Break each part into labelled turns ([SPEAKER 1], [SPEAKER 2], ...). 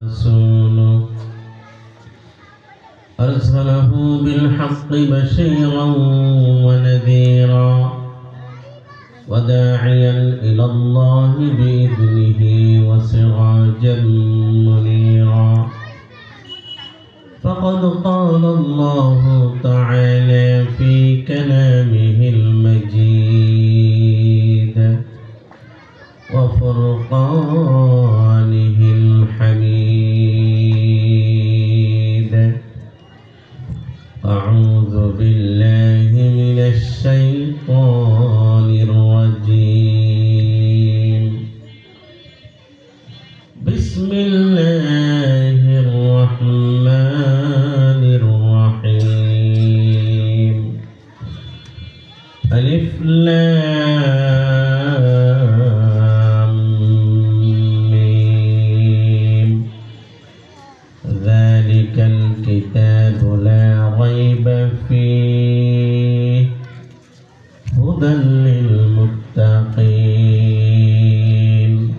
[SPEAKER 1] رسوله أرسله بالحق بشيرا ونذيرا وداعيا إلى الله بإذنه وسراجا منيرا فقد قال الله تعالى في كلامه المجيد وفرقانه الحميد أعوذ بالله من الشيطان الرجيم بسم الله الرحمن الرحيم ألف لام ميم ذلك الكتاب لا ريب فيه هدى للمتقين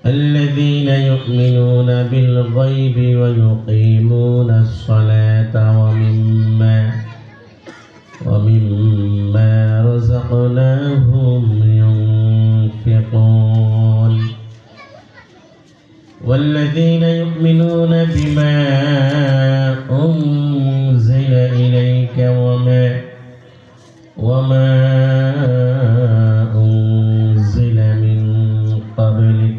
[SPEAKER 1] الذين يؤمنون بالغيب ويقيمون الصلاة ومما رزقناهم ينفقون والذين يؤمنون بما أنزل إليك وما أنزل من قبلك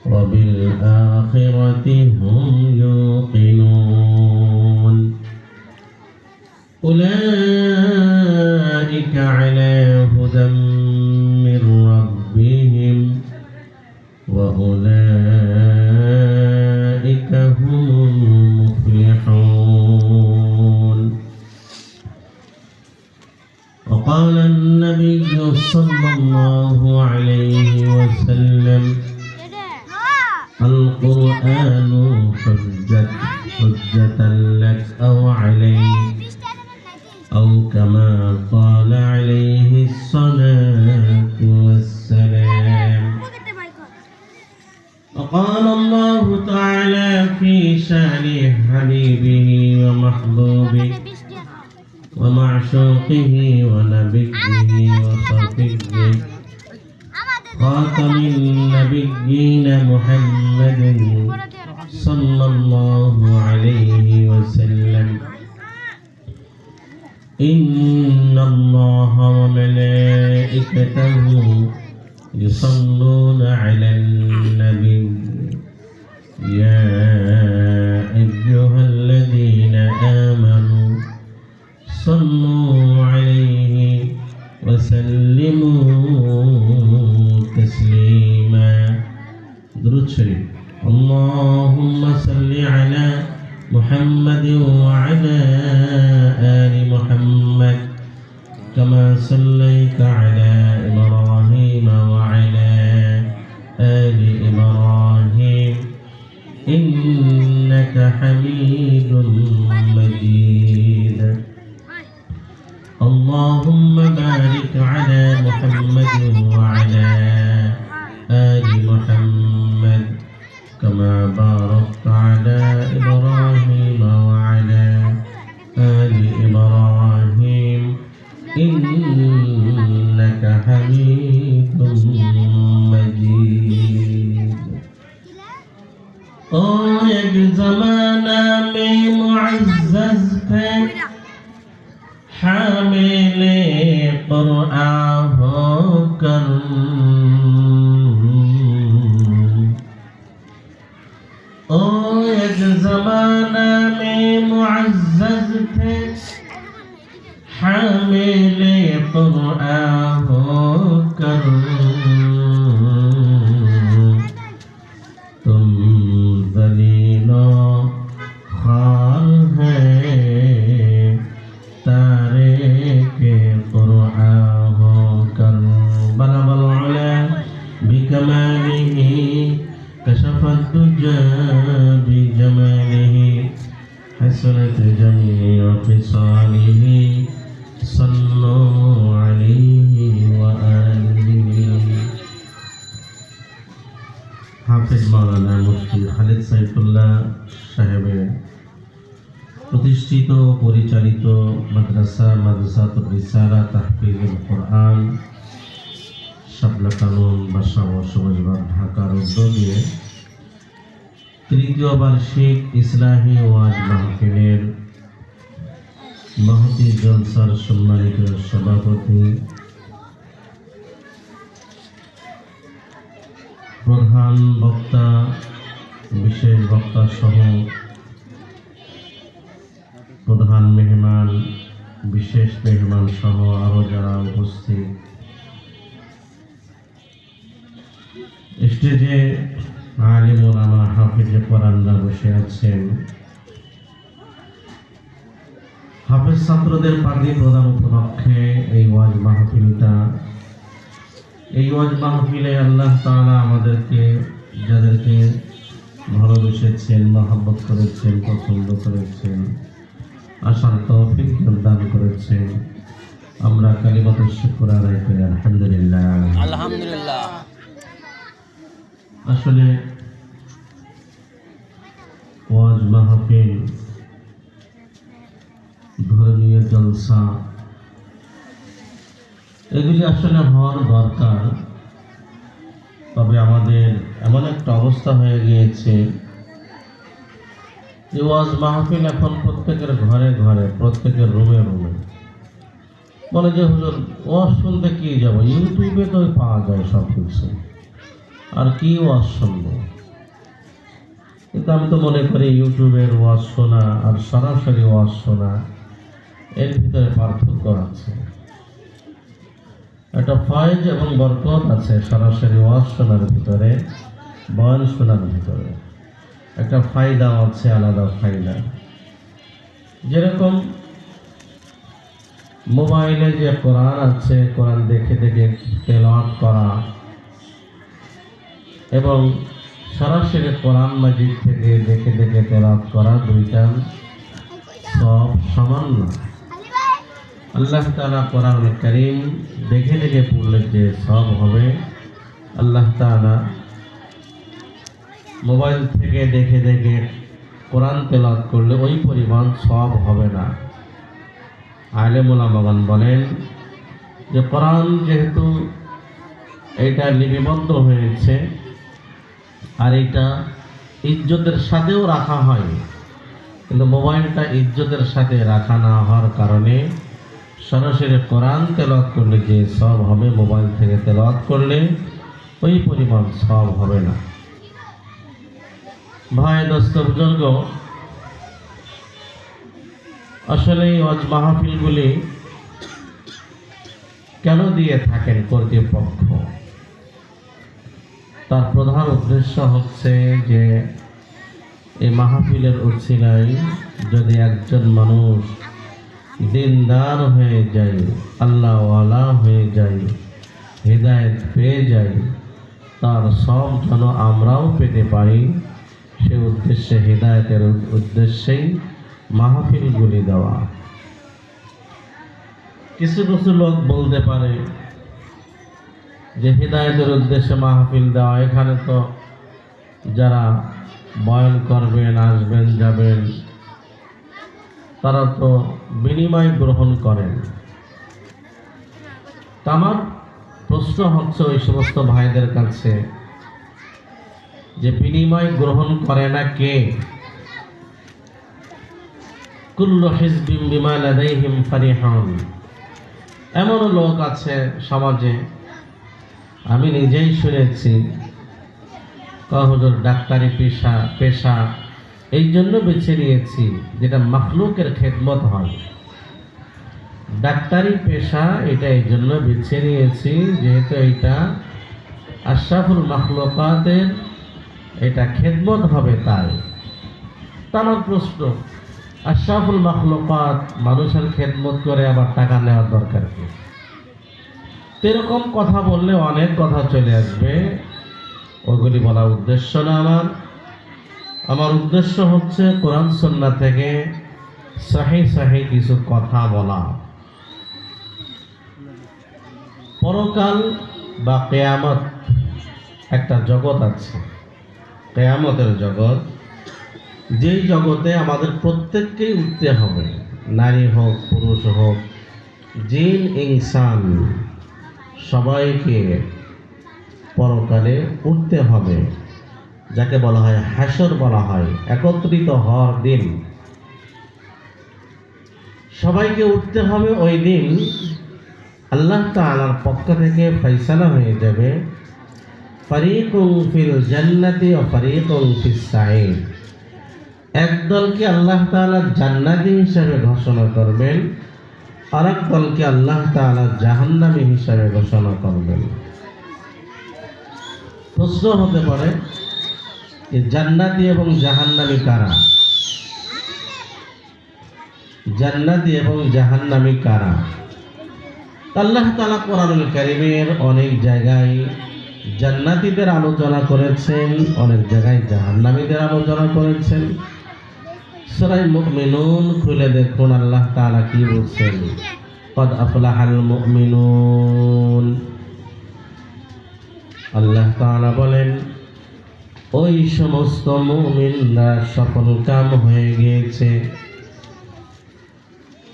[SPEAKER 1] وبالآخرة هم يوقنون أولئك على هدى من ربهم وأولئك هم المفلحون وقال النبي صلى الله عليه وسلم القرآن حجة لك أو عليك أو كما قال عليه الصلاة والسلام وقال الله تعالى في شأن حبيبه ومحبوبه ومعشوقه ونبيه وصفيه خاتم النبيين محمد صلى الله عليه وسلم إن الله وملائكته يصلون على النبي يا أيها الذين آمنوا صلوا عليه وسلموا تسليما درود شريف اللهم صل على محمد وعلى آل محمد كما صليت على إبراهيم وعلى آل إبراهيم إنك حميد مجيد اللهم بارك على محمد وعلى آل محمد كما باركت على إبراهيم وعلى آل إبراهيم إنك حميد مجيد एक ज़माना में मुअज़्ज़ज़ थे हामिले कुरआन होकर एक ज़माना में मुअज़्ज़ज़ थे हामिले कुरआन होकर तुम ज़लीलो ख़ार है तारे के कुरआन होकर बलगल उला बिकमालिही कशफत दुजा बिजमालिही हसनत जमीअ ख़िसालिही सल्लु अलैहि व आलिहि হাফেজ মাওলানা মুফতি খালিদ সাইফুল্লাহ সাহেবের প্রতিষ্ঠিত পরিচালিত মাদ্রাসাতুর রিসালা তাহফিজুল কোরআন শাপলা কানন বাসাবো সমাজবাগ ঢাকার উদ্যোগে তৃতীয় বার্ষিক ইসলাহি ওয়াজ মাহফিলের মহতি জলসার সম্মানিত সভাপতি, প্রধান বক্তা, বিশেষ বক্তা সহ প্রধান মেহমান, বিশেষ মেহমান সহ আরো যারা উপস্থিত, স্টেজে আলিম ওলামা হাফেজে কোরআনরা বসে আছেন, হাফেজ ছাত্রদের পার্টি প্রদান উপলক্ষে এই ওয়াজ মাহফিলটা, এই ওয়াজ মাহফিলে আল্লাহ তাআলা আমাদেরকে যাদেরকে ভালোবেসেছেন, মহব্বত করেছেন, পছন্দ করেছেন, আসার তৌফিক দান করেছেন। আমরা কালিমাতুশ শুকর আদায় করি আলহামদুলিল্লাহ।
[SPEAKER 2] আলহামদুলিল্লাহ।
[SPEAKER 1] আসলে ওয়াজ মাহফিল, ধর্মীয় জলসা এগুলি আসলে হওয়ার দরকার। তবে আমাদের এমন একটা অবস্থা হয়ে গিয়েছে যে ওয়াজ মাহফিল এখন প্রত্যেকের ঘরে ঘরে, প্রত্যেকের রুমে রুমে। বলে যে হুজুর ওয়াজ শুনতে কি যাবো, ইউটিউবে তো পাওয়া যায় সব কিছু, আর কি ওয়াজ শুনবো। কিন্তু আমি তো মনে করি ইউটিউবের ওয়াজ শোনা আর সরাসরি ওয়াজ শোনা এর ভিতরে পার্থক্য আছে। একটা ফয়েজ এবং বরকত আছে সরাসরি ওয়াজ শোনার ভিতরে, বয়ান শোনার ভিতরে। একটা ফায়দা আছে, আলাদা ফায়দা। যেরকম মোবাইলে যে কোরআন আছে, কোরআন দেখে দেখে তেলাওয়াত করা এবং সরাসরি কোরআন মাজিদ থেকে দেখে দেখে তেলাওয়াত করা, দুইটা সব সমান না। আল্লাহ তাআলা কোরআনুল কারীম দেখে দেখে পড়লে যে সব হবে, আল্লাহ তাআলা মোবাইল থেকে দেখে দেখে কোরআন তেলাওয়াত করলে ওই পরিমাণ সব হবে না। আলেম ওলামাগণ বলেন যে কোরআন যেহেতু এটা লিপিবদ্ধ হয়েছে আর এটা ইজ্জতের সাথেও রাখা হয়, কিন্তু মোবাইলটা ইজ্জতের সাথে রাখা না হওয়ার কারণে সরাসরি কোরআন তেলাওয়াত করলে যে সব হবে, মোবাইল থেকে তেলাওয়াত করলে ওই পরিমাণ সব হবে না। ভাই দোস্ত বুজুর্গ, আসলে এই ওয়াজ মাহফিলগুলি কেন দিয়ে থাকেন কর্তৃপক্ষ? তার প্রধান উদ্দেশ্য হচ্ছে যে এই মাহফিলের উছিলায় যদি একজন মানুষ দিনদার হয়ে যায়, আল্লাহওয়ালা হয়ে যায়, হিদায়াত পেয়ে যায়, তার সব যেন আমরাও পেতে পারি, সে উদ্দেশ্যে, হিদায়াতের উদ্দেশ্যেই মাহফিলগুলি দেওয়া। কিছু কিছু লোক বলতে পারে যে হিদায়াতের উদ্দেশ্যে মাহফিল দেওয়া, এখানে তো যারা বয়ান করবেন, আসবেন, যাবেন, তারা তো বিনিময় গ্রহণ করেন। তা আমার প্রশ্ন হচ্ছে ওই সমস্ত ভাইদের কাছে যে বিনিময় গ্রহণ করে না কে? কুল্লু হিজবিম বিমা লাদাইহিম ফারিহুন। এমন লোক আছে সমাজে, আমি নিজেই শুনেছি, হুজুর ডাক্তারি পেশা এই জন্য বেছে নিয়েছি যেটা মাখলুকের খেদমত হয়। ডাক্তারি পেশা এটা এই জন্য বেছে নিয়েছি যেহেতু এটা আশরাফুল মাখলুকাতের এটা খেদমত হবে। তাই আমার প্রশ্ন, আশরাফুল মাখলুকাত মানুষের খেদমত করে আবার টাকা নেওয়ার দরকার কি? এরকম কথা বললে অনেক কথা চলে আসবে, ওগুলি বলা উদ্দেশ্য না আমার উদ্দেশ্য হচ্ছে কোরআন সুন্নাহ থেকে সহিহ কিছু কথা বলা। পরকাল বা কিয়ামত একটা জগৎ আছে, কিয়ামতের জগৎ, যেই জগতে আমাদের প্রত্যেককেই উঠতে হবে, নারী হোক পুরুষ হোক, জিন ইনসান সবাইকে পরকালে উঠতে হবে, যাকে বলা হয় হাসর বলা হয়, একত্রিত হওয়ার দিন। সবাইকে উঠতে হবে। ওই দিন আল্লাহ তাআলার পক্ষ থেকে ফয়সালা হয়ে যাবে, ফারিকুন ফিল জান্নাতি ওয়া ফারিকুন ফিস সাঈর। এক দলকে আল্লাহ তাআলা জান্নাতি হিসেবে ঘোষণা করবেন, আরেক দলকে আল্লাহ তাআলা জাহান্নামী হিসেবে ঘোষণা করবেন। প্রশ্ন হতে পারে যে জান্নাতি এবং জাহান্নামী কারা? জান্নাতি এবং জাহান্নামী কারা? আল্লাহ তাআলা কোরআনুল কারীমের অনেক জায়গায় জান্নাতীদের আলোচনা করেছেন, অনেক জায়গায় জাহান্নামীদের আলোচনা করেছেন। সূরা মুমিনুন খুলে দেখুন আল্লাহ তাআলা কি বলছেন, ক্বাদ আফলাহাল মুমিনুন। আল্লাহ তাআলা বলেন, ওই সমস্ত মুমিনরা সফল কাম হয়ে গিয়েছে,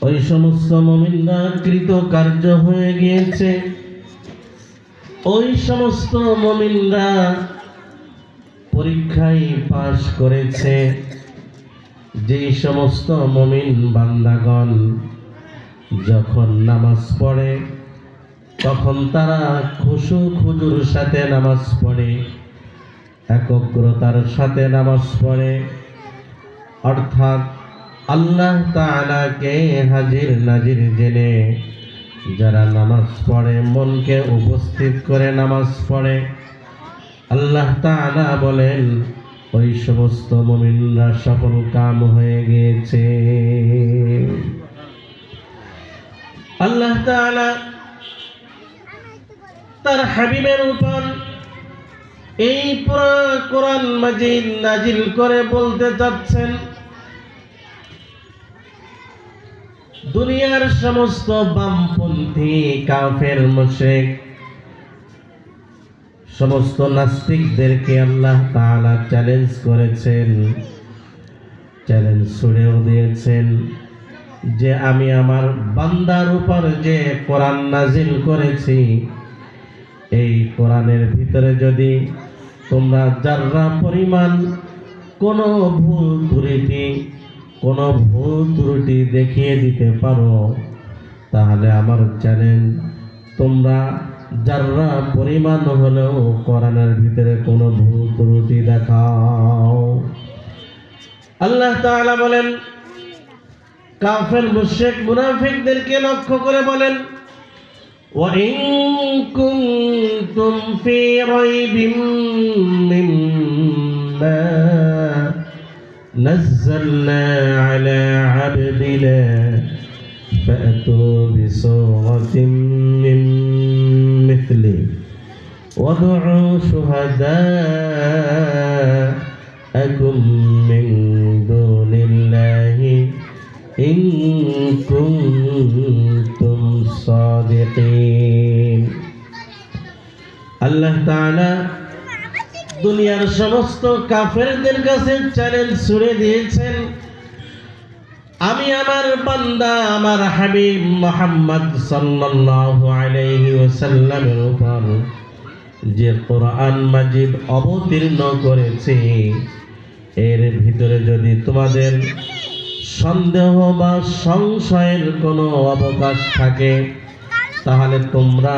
[SPEAKER 1] ওই সমস্ত মুমিনরা কৃতকার্য হয়ে গিয়েছে, ওই সমস্ত মুমিনরা পরীক্ষায় পাশ করেছে। যেই সমস্ত মুমিন বান্দাগণ যখন নামাজ পড়ে তখন তারা খুশু খুজুর সাথে নামাজ পড়ে, একগ্রতার সাথে নামাজ পড়ে, অর্থাৎ আল্লাহ তাআলাকে হাজির নাজির জেনে যারা নামাজ পড়ে, মনকে উপস্থিত করে নামাজ পড়ে, আল্লাহ তাআলা বলেন ওই সমস্ত মুমিনরা সফল কাম হয়ে গিয়েছে। আল্লাহ তাআলা তার হাবিবের উপর এই পুরো কোরআন মাজিদ নাজিল করে বলতে চাচ্ছেন, দুনিয়ার সমস্ত বামপন্থী কাফের মুশরিক সমস্ত নাস্তিকদেরকে আল্লাহ তাআলা চ্যালেঞ্জ করেছেন, চ্যালেঞ্জ ছুড়েও দিয়েছেন যে আমি আমার বান্দার উপর যে কোরআন নাজিল করেছি, এই কোরআনের ভিতরে যদি তোমরা যারা পরিমাণ কোনো ভুল ত্রুটি দেখিয়ে দিতে পারো, তাহলে আমার চ্যালেঞ্জ, তোমরা যারা পরিমাণ হলেও কোরআনের ভিতরে কোনো ভুল ত্রুটি দেখাও। আল্লাহ তাআলা বলেন, কাফের মুশরিক মুনাফিকদেরকে লক্ষ্য করে বলেন, وَإِن كُنتُمْ فِي رَيْبٍ مِّمَّا نَزَّلْنَا عَلَى عَبْدِنَا فَأْتُوا بِسُورَةٍ مِّن مِّثْلِهِ وَادْعُوا شُهَدَاءَكُم مِّن دُونِ اللَّهِ إِن كُنتُمْ صَادِقِينَ। আল্লাহ তাআলা দুনিয়ার সমস্ত কাফেরদের কাছে চ্যালেঞ্জ ছুড়ে দিয়েছেন, আমি আমার বান্দা আমার হাবিব মুহাম্মদ সাল্লাল্লাহু আলাইহি ওয়াসাল্লামের উপর যে কোরআন মাজিদ অবতীর্ণ করেছি, এর ভিতরে যদি তোমাদের সন্দেহ বা সংশয়ের কোনো অবকাশ থাকে, তাহলে তোমরা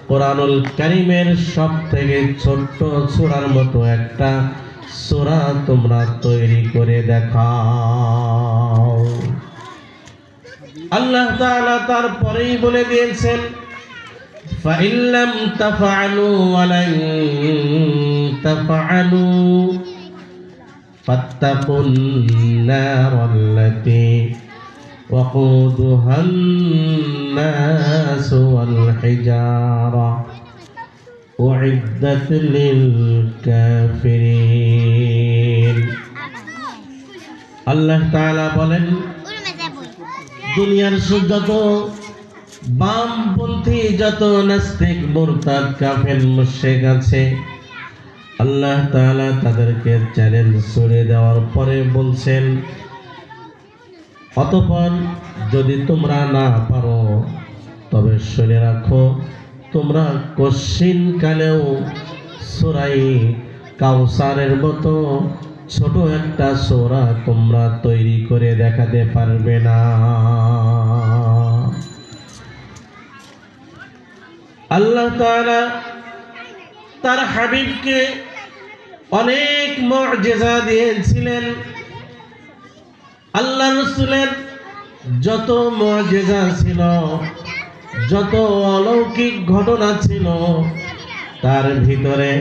[SPEAKER 1] কোরআনুল কারীমের সব থেকে ছোট্ট সূরার মতো একটা সূরা তোমরা তৈরি করে দেখাও। আল্লাহ তাআলা তারপরেই বলে দিয়েছেন, فَإِن لَّمْ تَفْعَلُوا وَلَن تَفْعَلُوا فَاتَّقُوا النَّارَ الَّتِي وَقُودُهَا النَّاسُ وَالْحِجَارَةُ أُعِدَّتْ لِلْكَافِرِينَ। আল্লাহ তাআলা বলেন, দুনিয়ার যত বামপন্থী, যত নাস্তিক মুরতাদ কাফের মুশরিক আছে, আল্লাহ তাআলা তাদেরকে চ্যালেঞ্জ ছুড়ে দেওয়ার পরে বলছেন, অতঃপর যদি তোমরা না পারো তবে শুনে রাখো, তোমরা কশ্চিন কালেও সূরা কাউসারের মতো ছোট একটা সূরা তোমরা তৈরি করে দেখাতে পারবে না। আল্লাহ তাআলা তার হাবিবকে অনেক মুআজিজা দিয়েছিলেন। আল্লাহ রাসূলের যত মুআজিজা ছিল, যত অলৌকিক ঘটনা ছিল, তার ভিতরে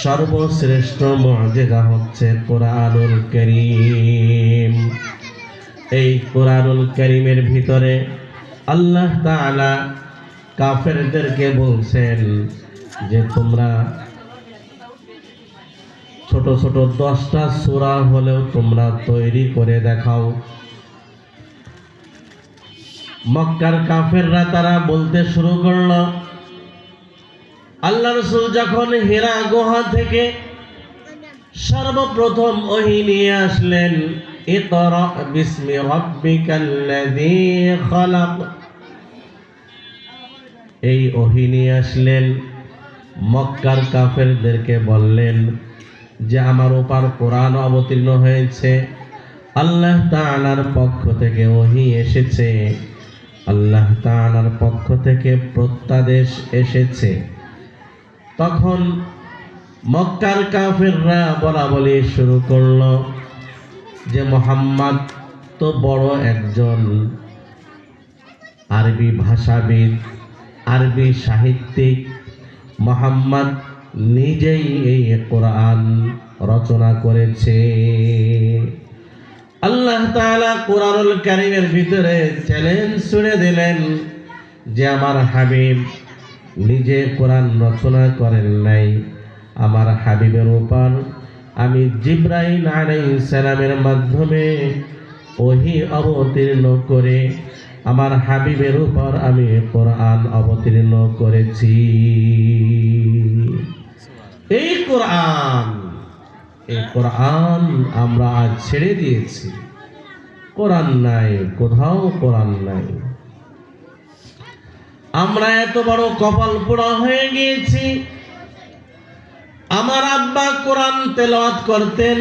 [SPEAKER 1] সর্বশ্রেষ্ঠ মুআজিজা হচ্ছে কোরআনুল কারীম। এই কোরআনুল কারীমের ভিতরে আল্লাহ তাআলা কাফেরদেরকে বলছেন যে তোমরা ছোট ছোট 10টা সূরা হলেও তোমরা তৈরি করে দেখাও। মক্কার কাফেররা তারা বলতে শুরু করলো, আল্লাহ রাসূল যখন হিরা গুহা থেকে সর্বপ্রথম ওহী নিয়ে আসলেন, ইকরা বিসমি রাব্বিকাল্লাযী খালাক, এই ওহী নিয়ে আসলেন। মক্কার কাফেরদেরকে বললেন যে আমার উপর কোরআন অবতীর্ণ হয়েছে, আল্লাহ তাআলার পক্ষ থেকে ওহী এসেছে, আল্লাহ তাআলার পক্ষ থেকে প্রত্যাদেশ এসেছে। তখন মক্কার কাফেররা বলাবলি শুরু করলো যে মুহাম্মদ তো বড় একজন আরবি ভাষাবিদ, আরবি সাহিত্যিক, মুহাম্মদ নিজেই এই কোরআন রচনা করেছে। আল্লাহ তাআলা কোরআনুল কারীমের ভিতরে চ্যালেঞ্জ ছুড়ে দিলেন যে আমার হাবিব নিজে কোরআন রচনা করেন নাই, আমার হাবিবের উপর আমি জিবরাইল আলাইহিস সালামের মাধ্যমে ওহী অবতীর্ণ করে আমার হাবিবের উপর আমি কোরআন অবতীর্ণ করেছি। এই কোরআন আমরা আজ ছেড়ে দিয়েছি, কোরআন নাই, কোথাও কোরআন নাই। আমরা এত বড় কপাল পোড়া হয়ে গিয়েছি। আমার আব্বা কোরআন তেলাওয়াত করতেন,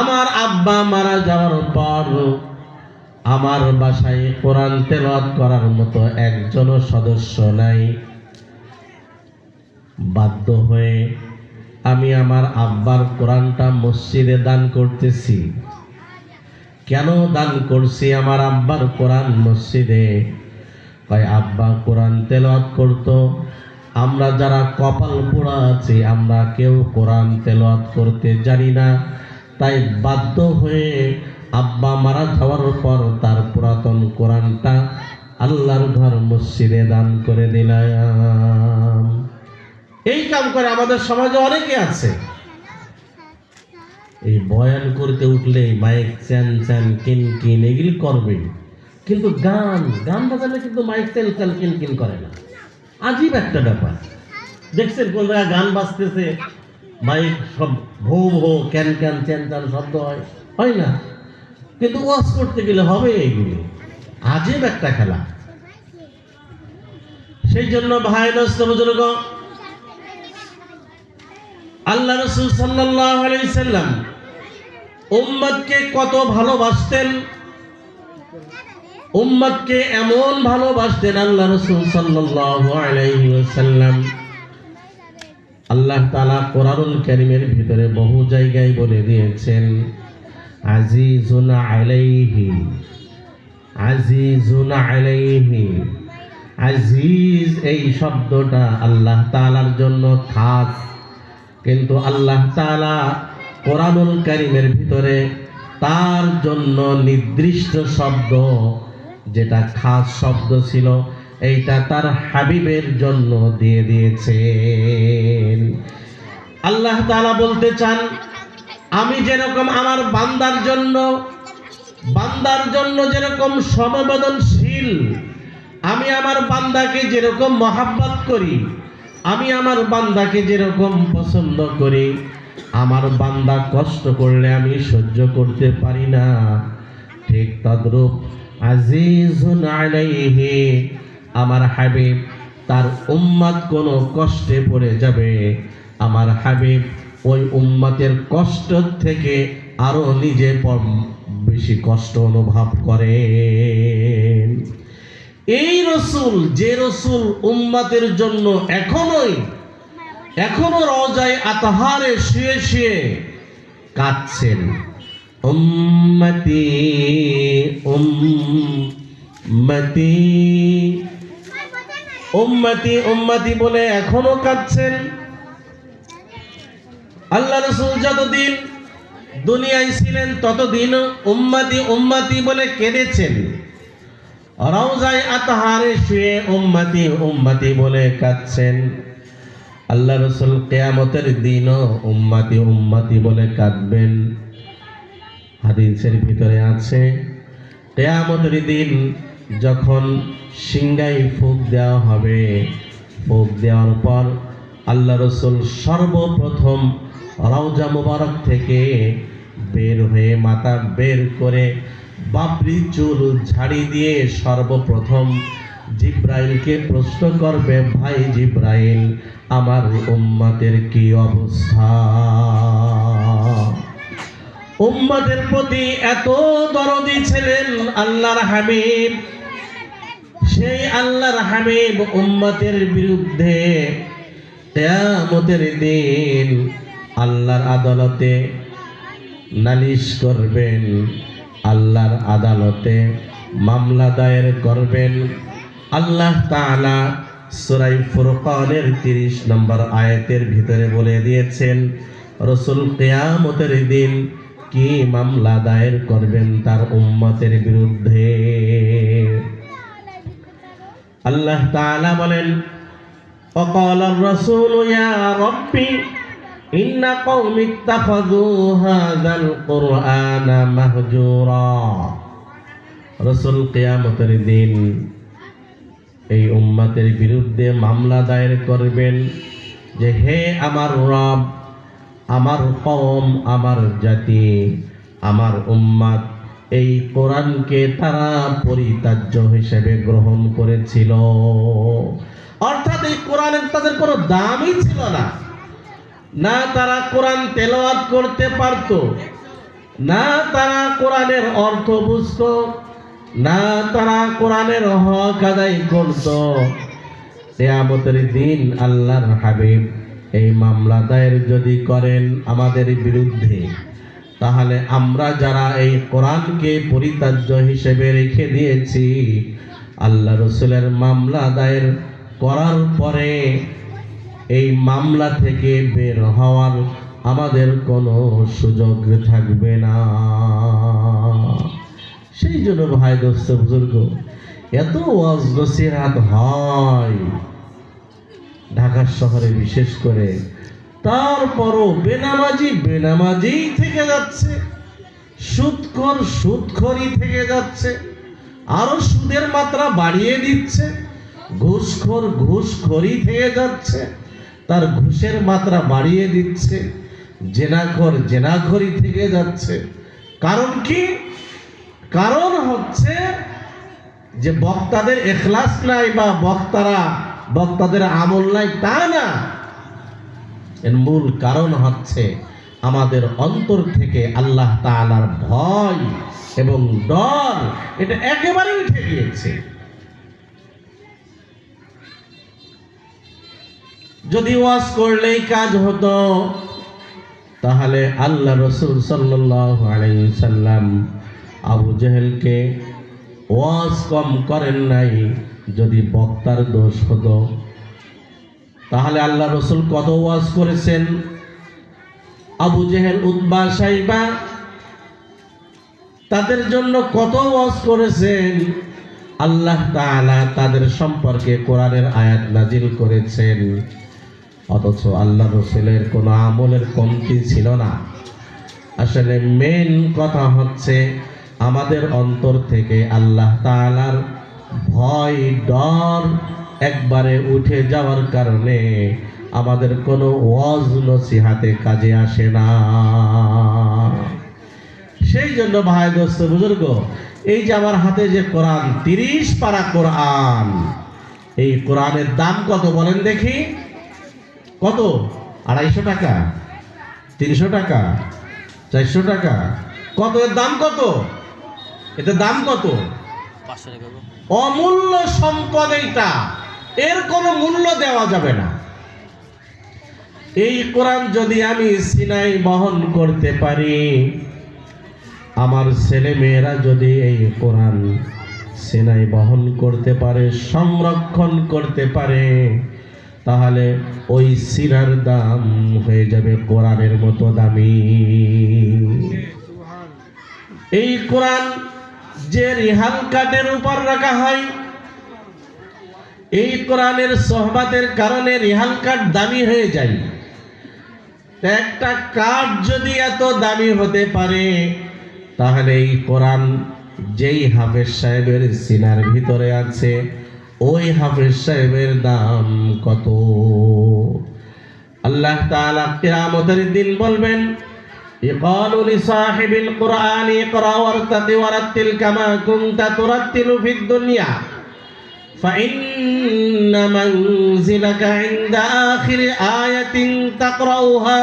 [SPEAKER 1] আমার আব্বা মারা যাওয়ার পর আমার বাসায় কোরআন তেলাওয়াত করার মতো একজনও সদস্য নাই। বাধ্য হয়ে আমি আমার আব্বার কোরআনটা মসজিদে দান করতেছি। কেন দান করছি আমার আব্বার কোরআন মসজিদে? কয় আব্বা কোরআন তেলাওয়াত করতো, আমরা যারা কপাল পোড়া আছি আমরা কেউ কোরআন তেলাওয়াত করতে জানি না, তাই বাধ্য হয়ে আব্বা মারা যাওয়ার পর তার পুরাতন কোরআনটা আল্লাহর ঘর মসজিদে দান করে দিলাম। এই কাম করে আমাদের সমাজে অনেকে আছে। এই বয়ান করতে উঠলে মাইক চ্যান চ্যান কিন কিন এগুলি করবে, কিন্তু গান বাজালে কিন্তু মাইক চ্যান চ্যান কিন কিন করে না। আজীব একটা ব্যাপার। দেখছেন কোন জায়গায় গান বাজতেছে, মাইক সব ভো ভো ক্যান ক্যান চ্যান চ্যান শব্দ হয় না, কিন্তু ওয়াজ করতে গেলে হবে এইগুলি। আজীব একটা খেলা। সেই জন্য ভাই দোস্ত বুজুর্গ, আল্লাহ রাসূল সাল্লাল্লাহু আলাইহি সাল্লাম উম্মতকে কত ভালোবাসতেন। উম্মতকে এমন ভালোবাসতেন আল্লাহ রাসূল সাল্লাল্লাহু আলাইহি ওয়াসাল্লাম, আল্লাহ তাআলা কোরআনুল কারীমের ভিতরে বহু জায়গায় বলে দিয়েছেন আজিজুন আলাইহি, আজিজুন আলাইহি। আজিজ এই শব্দটা আল্লাহ তাআলার জন্য খাস, কিন্তু আল্লাহ তাআলা কোরআনুল কারীমের ভিতরে তার জন্য নির্দিষ্ট শব্দ, যেটা খাস শব্দ ছিল, এইটা তার হাবিবের জন্য দিয়ে দিয়েছেন। আল্লাহ তাআলা বলতে চান, আমি যেরকম আমার বান্দার জন্য যেরকম সমবেদনশীল, আমি আমার বান্দাকে যেরকম মহাব্বত করি, আমি আমার বান্দাকে যেরকম পছন্দ করি, আমার বান্দা কষ্ট করলে আমি সহ্য করতে পারি না, ঠিক তদ্রূপ আজিজুন আলাইহি, আমার হাবিব তার উম্মত কোনো কষ্টে পড়ে যাবে, আমার হাবিব ওই উম্মতের কষ্ট থেকে আরো নিজে বেশি কষ্ট অনুভব করেন। এই রসুল, যে রসুল উম্মতের জন্য এখনো রওজায়ে আতহারে শুয়ে শুয়ে কাঁদছেন, উম্মতি উম্মতি উম্মতি উম্মতি বলে এখনো কাঁদছেন। আল্লাহ রাসূল যতদিন দুনিয়ায় ছিলেন ততদিন উম্মতি উম্মতি বলে কেঁদেছেন, রওজায়ে আতহারে শুয়ে উম্মতি উম্মতি বলে কাঁদছেন। আল্লাহ রাসূল কিয়ামতের দিনও উম্মতি উম্মতি বলে কাঁদবেন। হাদিসের ভিতরে আছে, কিয়ামতের দিন যখন সিংহায় ফুঁক দেওয়া হবে, ফুঁক দেওয়ার পর আল্লাহ রাসূল সর্বপ্রথম রওজা মুবারক থেকে বের হয়ে মাথা বের করে বাবরি চুল ঝাড়ি দিয়ে সর্বপ্রথম জিব্রাইলকে প্রশ্ন করবে, ভাই জিব্রাইল, আমার উম্মতের কি অবস্থা? উম্মতের প্রতি এত দরদি ছিলেন আল্লাহর হাবিব, সেই আল্লাহর হাবিব উম্মতের বিরুদ্ধে কিয়ামতের দিন আল্লাহর আদালতে নালিশ করবেন, আল্লাহর আদালতে মামলা দায়ের করবেন। আল্লাহ তাআলা সূরা ফুরকানের 30 নম্বর আয়াতের ভিতরে বলে দিয়েছেন, রাসূল কিয়ামতের দিন কি মামলা দায়ের করবেন তার উম্মতের বিরুদ্ধে। আল্লাহ তাআলা বলেন, ওয়াকালা আর-রাসূলু ইয়া রাব্বি ইন্না কওমি ইত্তাখাযু হাযাল কুরআনা মাহজুরা। রাসূল কিয়ামতের দিন এই উম্মতের বিরুদ্ধে মামলা দায়ের করবেন যে, হে আমার রব, আমার কওম, আমার জাতি, আমার উম্মত এই কোরআনকে তারা পরিত্যাজ্য হিসেবে গ্রহণ করেছিল। অর্থাৎ এই কোরআনের তাদের কোনো দামই ছিল না, না তারা কোরআন তেলাওয়াত করতে পারত, না তারা কোরআনের অর্থ বুঝত, না তারা কোরআনের হক আদায় করত। কিয়ামতের দিন আল্লাহর হাবিব এই মামলা দায়ের যদি করেন আমাদের বিরুদ্ধে, তাহলে আমরা যারা এই কোরআনকে পরিত্যাজ্য হিসেবে রেখে দিয়েছি, আল্লাহ রাসূলের মামলা দায়ের করার পরে এই মামলা থেকে বের হওয়ার আমাদের কোনো সুযোগ থাকবে না। সেই জন্য ভাই, দোস্ত, বুজুর্গ, এত ওয়াজ নসিহত হয় ঢাকা শহরে বিশেষ করে, তারপরও বেনামাজি থেকে যাচ্ছে, সুদখোর সুদখোরি থেকে যাচ্ছে, আরো সুদের মাত্রা বাড়িয়ে দিচ্ছে, ঘুষখোর ঘুষখোরি থেকে যাচ্ছে, তার ঘুষের মাত্রা বাড়িয়ে দিচ্ছে, জেনাখোর জেনাখোরি থেকে যাচ্ছে। কারণ কি? কারণ হচ্ছে যে বক্তাদের ইখলাস নাই বা বক্তাদের আমল নাই, তা না। এর মূল কারণ হচ্ছে আমাদের অন্তর থেকে আল্লাহ তাআলার ভয় এবং ডর এটা একেবারেই উঠে গিয়েছে। যদি ওয়াজ করলেই কাজ হতো, তাহলে আল্লাহ রাসূল সাল্লাল্লাহু আলাইহি সাল্লাম আবু জেহেলকে ওয়াজ কম করেন নাই। যদি বক্তার দোষ হতো, তাহলে আল্লাহ রাসূল কত ওয়াজ করেছেন। আবু জেহেল, উতবা, সাইবা, তাদের জন্য কত ওয়াজ করেছেন। আল্লাহ তাআলা তাদের সম্পর্কে কোরআনের আয়াত নাজিল করেছেন, অথচ আল্লাহ রাসূলের কোনো আমলের কমতি ছিল না। আসলে মেন কথা হচ্ছে আমাদের অন্তর থেকে আল্লাহ তাআলার ভয়, ডর একবারে উঠে যাওয়ার কারণে আমাদের কোনো ওয়াজ নসিহাতে কাজে আসে না। সেই জন্য ভাই দোস্ত বুজুর্গ, এই যে আমার হাতে যে কোরআন, 30 পারা কোরআন, এই কোরআনের দাম কত বলেন দেখি? কত? 250 টাকা, 300 টাকা, 400 টাকা? কত এর দাম? কত এটার দাম? কত?
[SPEAKER 2] 500 টাকা।
[SPEAKER 1] অমূল্য সম্পদ এইটা, এর কোনো মূল্য দেওয়া যাবে না। এই কোরআন যদি আমি সিনায় বহন করতে পারি, আমার ছেলে মেয়েরা যদি এই কোরআন সিনায় বহন করতে পারে, সংরক্ষণ করতে পারে, তাহলে ওই সিনার দাম হয়ে যাবে কোরআনের মতো দামি। এই কোরআন যে রিহাল কাঠের উপর রাখা হয়, এই কোরআনের সোহবাতের কারণে রিহাল কাঠ দামি হয়ে যায়। একটা কাঠ যদি এত দামি হতে পারে, তাহলে এই কোরআন যেই হাফেজ সাহেবের সিনার ভিতরে আছে, ওই হাফেজ সাহেবের দাম কত? আল্লাহ তাআলা কিয়ামতের দিন বলবেন, ইকালু লিসাহিবিল কুরআন ইকরা ওয়ারতাকি ওয়ারাত্তিল কামা কুনতা তুরাত্তিলু ফিদ দুনিয়া ফাইন্না মানজিলাকা ইনদা আখিরি আয়াতিন তাকরাউহা।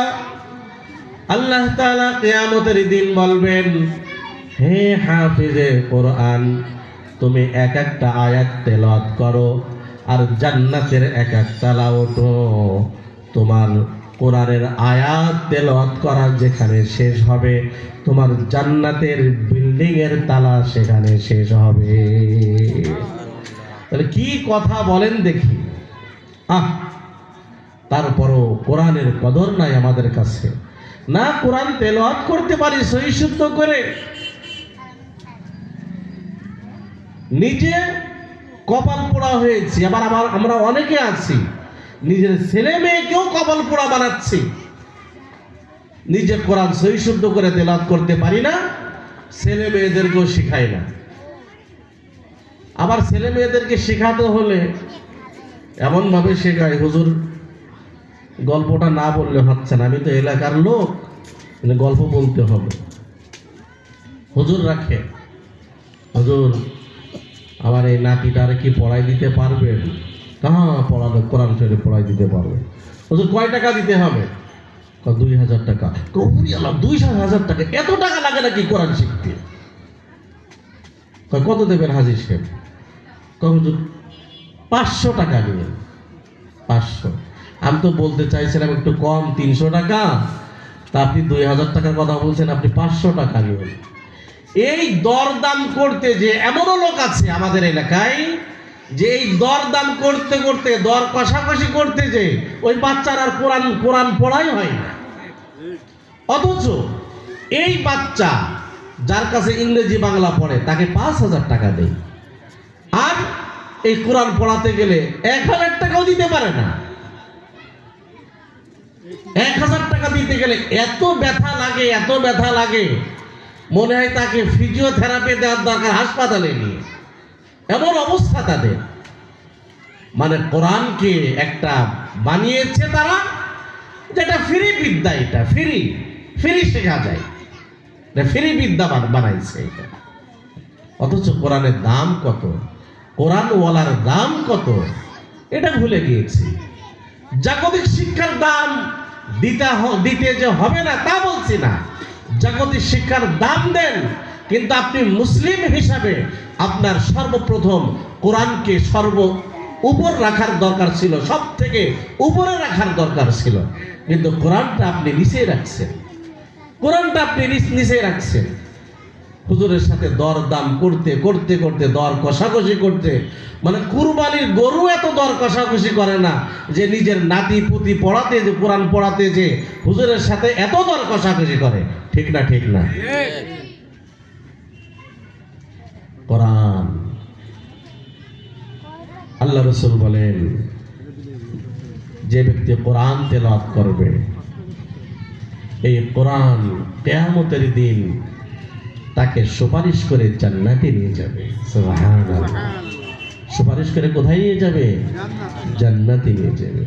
[SPEAKER 1] আল্লাহ তাআলা কিয়ামতের দিন বলবেন, হে হাফিজে কোরআন, তুমি এক একটা আয়াত তেলাওয়াত করো আর জান্নাতের এক এক তালা ওঠো। তোমার কোরআনের আয়াত তেলাওয়াত করা যেখানে শেষ হবে, তোমার জান্নাতের বিল্ডিং এর তালা সেখানে শেষ হবে। তাহলে কি কথা বলেন দেখি? তারপরও কোরআনের কদর নাই আমাদের কাছে, না কোরআন তেলাওয়াত করতে পারি সহি শুদ্ধ করে। নিজে কপাল পোড়া হয়েছি, আবার আমরা অনেকে আছি নিজের ছেলে মেয়েকেও কপাল পোড়া বানাচ্ছি। নিজে কোরআন সহি শুদ্ধ করে তেলাওয়াত করতে পারি না, ছেলে মেয়েদেরকেও শিখাই না। আবার ছেলে মেয়েদেরকে শেখাতে হলে এমন ভাবে শেখায়, হুজুর গল্পটা না বললে হচ্ছে না, আমি তো এলাকার লোক, গল্প বলতে হবে। হুজুর রাখে, হুজুর আমার এই নাতিটারে কি পড়াই দিতে পারবেন? হ্যাঁ, পড়াবে, কোরআন শরীফ পড়াই দিতে পারবে। হুজুর কয় টাকা দিতে হবে? 2000 টাকা। 2000 টাকা? এত টাকা লাগে নাকি কোরআন শিখতে? কত দেবেন হাজির সাহেব? হুজুর 500 টাকা দেবেন। 500? আমি তো বলতে চাইছিলাম একটু কম, 300 টাকা, তা আপনি 2000 টাকার কথা বলছেন, আপনি 500 টাকা নেবেন। এই দরদাম করতে যে এমনও লোক আছে আমাদের এলাকায়, যে এই দরদাম করতে করতে, দর কষাকষি করতে যে ওই বাচ্চার আর কোরআন পড়াই হয় না। অথচ এই বাচ্চা যার কাছে ইংরেজি বাংলা পড়ে, তাকে 5000 টাকা দেয়, আর এই কোরআন পড়াতে গেলে 1000 টাকাও দিতে পারে না। 1000 টাকা দিতে গেলে এত ব্যথা লাগে, এত ব্যথা লাগে, মনে হয় তাকে ফিজিওথেরাপি দেওয়ার দরকার হাসপাতালে নিয়ে, এমন অবস্থা তাদের। মানে কোরআনকে একটা বানিয়েছে তারা, যেটা ফ্রি বিদ্যা, এটা ফ্রি শেখা যায়, ফ্রি বিদ্যা বানাইছে এটা। অথচ কোরআনের দাম কত, কোরআনওয়ালার দাম কত, এটা ভুলে গিয়েছি। জাগতিক শিক্ষার দাম দিতে যে হবে না তা বলছি না, জাগতিক শিক্ষার দাম দেন, কিন্তু আপনি মুসলিম হিসাবে আপনার সর্বপ্রথম কোরআনকে উপর রাখার দরকার ছিল, সব থেকে উপরে রাখার দরকার ছিল, কিন্তু কোরআনটা আপনি নিচে রাখছেন। হুজুরের সাথে দর দাম করতে করতে করতে, দর কষাকষি করতে, মানে কুরবানির গরু এত দর কষাকষি করে না যে নিজের নাতি পুতি পড়াতে, যে কোরআন পড়াতে যে হুজুরের সাথে এত দর কষাকষি করে। ঠিক না? ঠিক না? কোরআন, আল্লাহ রাসূল বলেন, যে ব্যক্তি কোরআন তেলাওয়াত করবে, এই কোরআন কিয়ামতের দিন তাকে সুপারিশ করে জান্নাতে নিয়ে যাবে। সুবহানাল্লাহ। সুপারিশ করে কোথায় নিয়ে যাবে? জান্নাতে নিয়ে যাবে।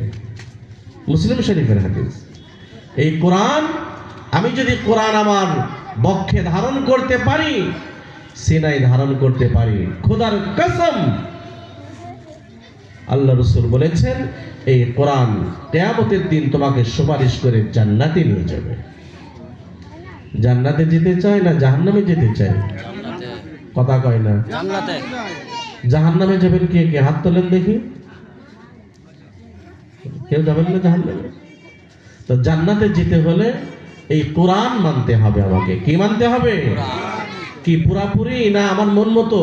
[SPEAKER 1] মুসলিম শরীফের হাদিস। এই কোরআন, আমি যদি কোরআন আমার বক্ষে ধারণ করতে পারি, সিনায় ধারণ করতে পারি, খোদার কসম, আল্লাহ রাসূল বলেছেন এই কোরআন কিয়ামতের দিন তোমাকে সুপারিশ করে জান্নাতে নিয়ে যাবে। জান্নাতে যেতে চায় না জাহান্নামে যেতে চায়? কথা কয় না।
[SPEAKER 2] জান্নাতে।
[SPEAKER 1] জাহান্নামে যাবেন কে কে? হাত তোলেন দেখি। কেউ যাবেন না জাহান্নামে? তো জান্নাতে যেতে হলে এই কোরআন মানতে হবে আমাকে। কি মানতে হবে? কি পুরাপুরি না আমার মন মতো?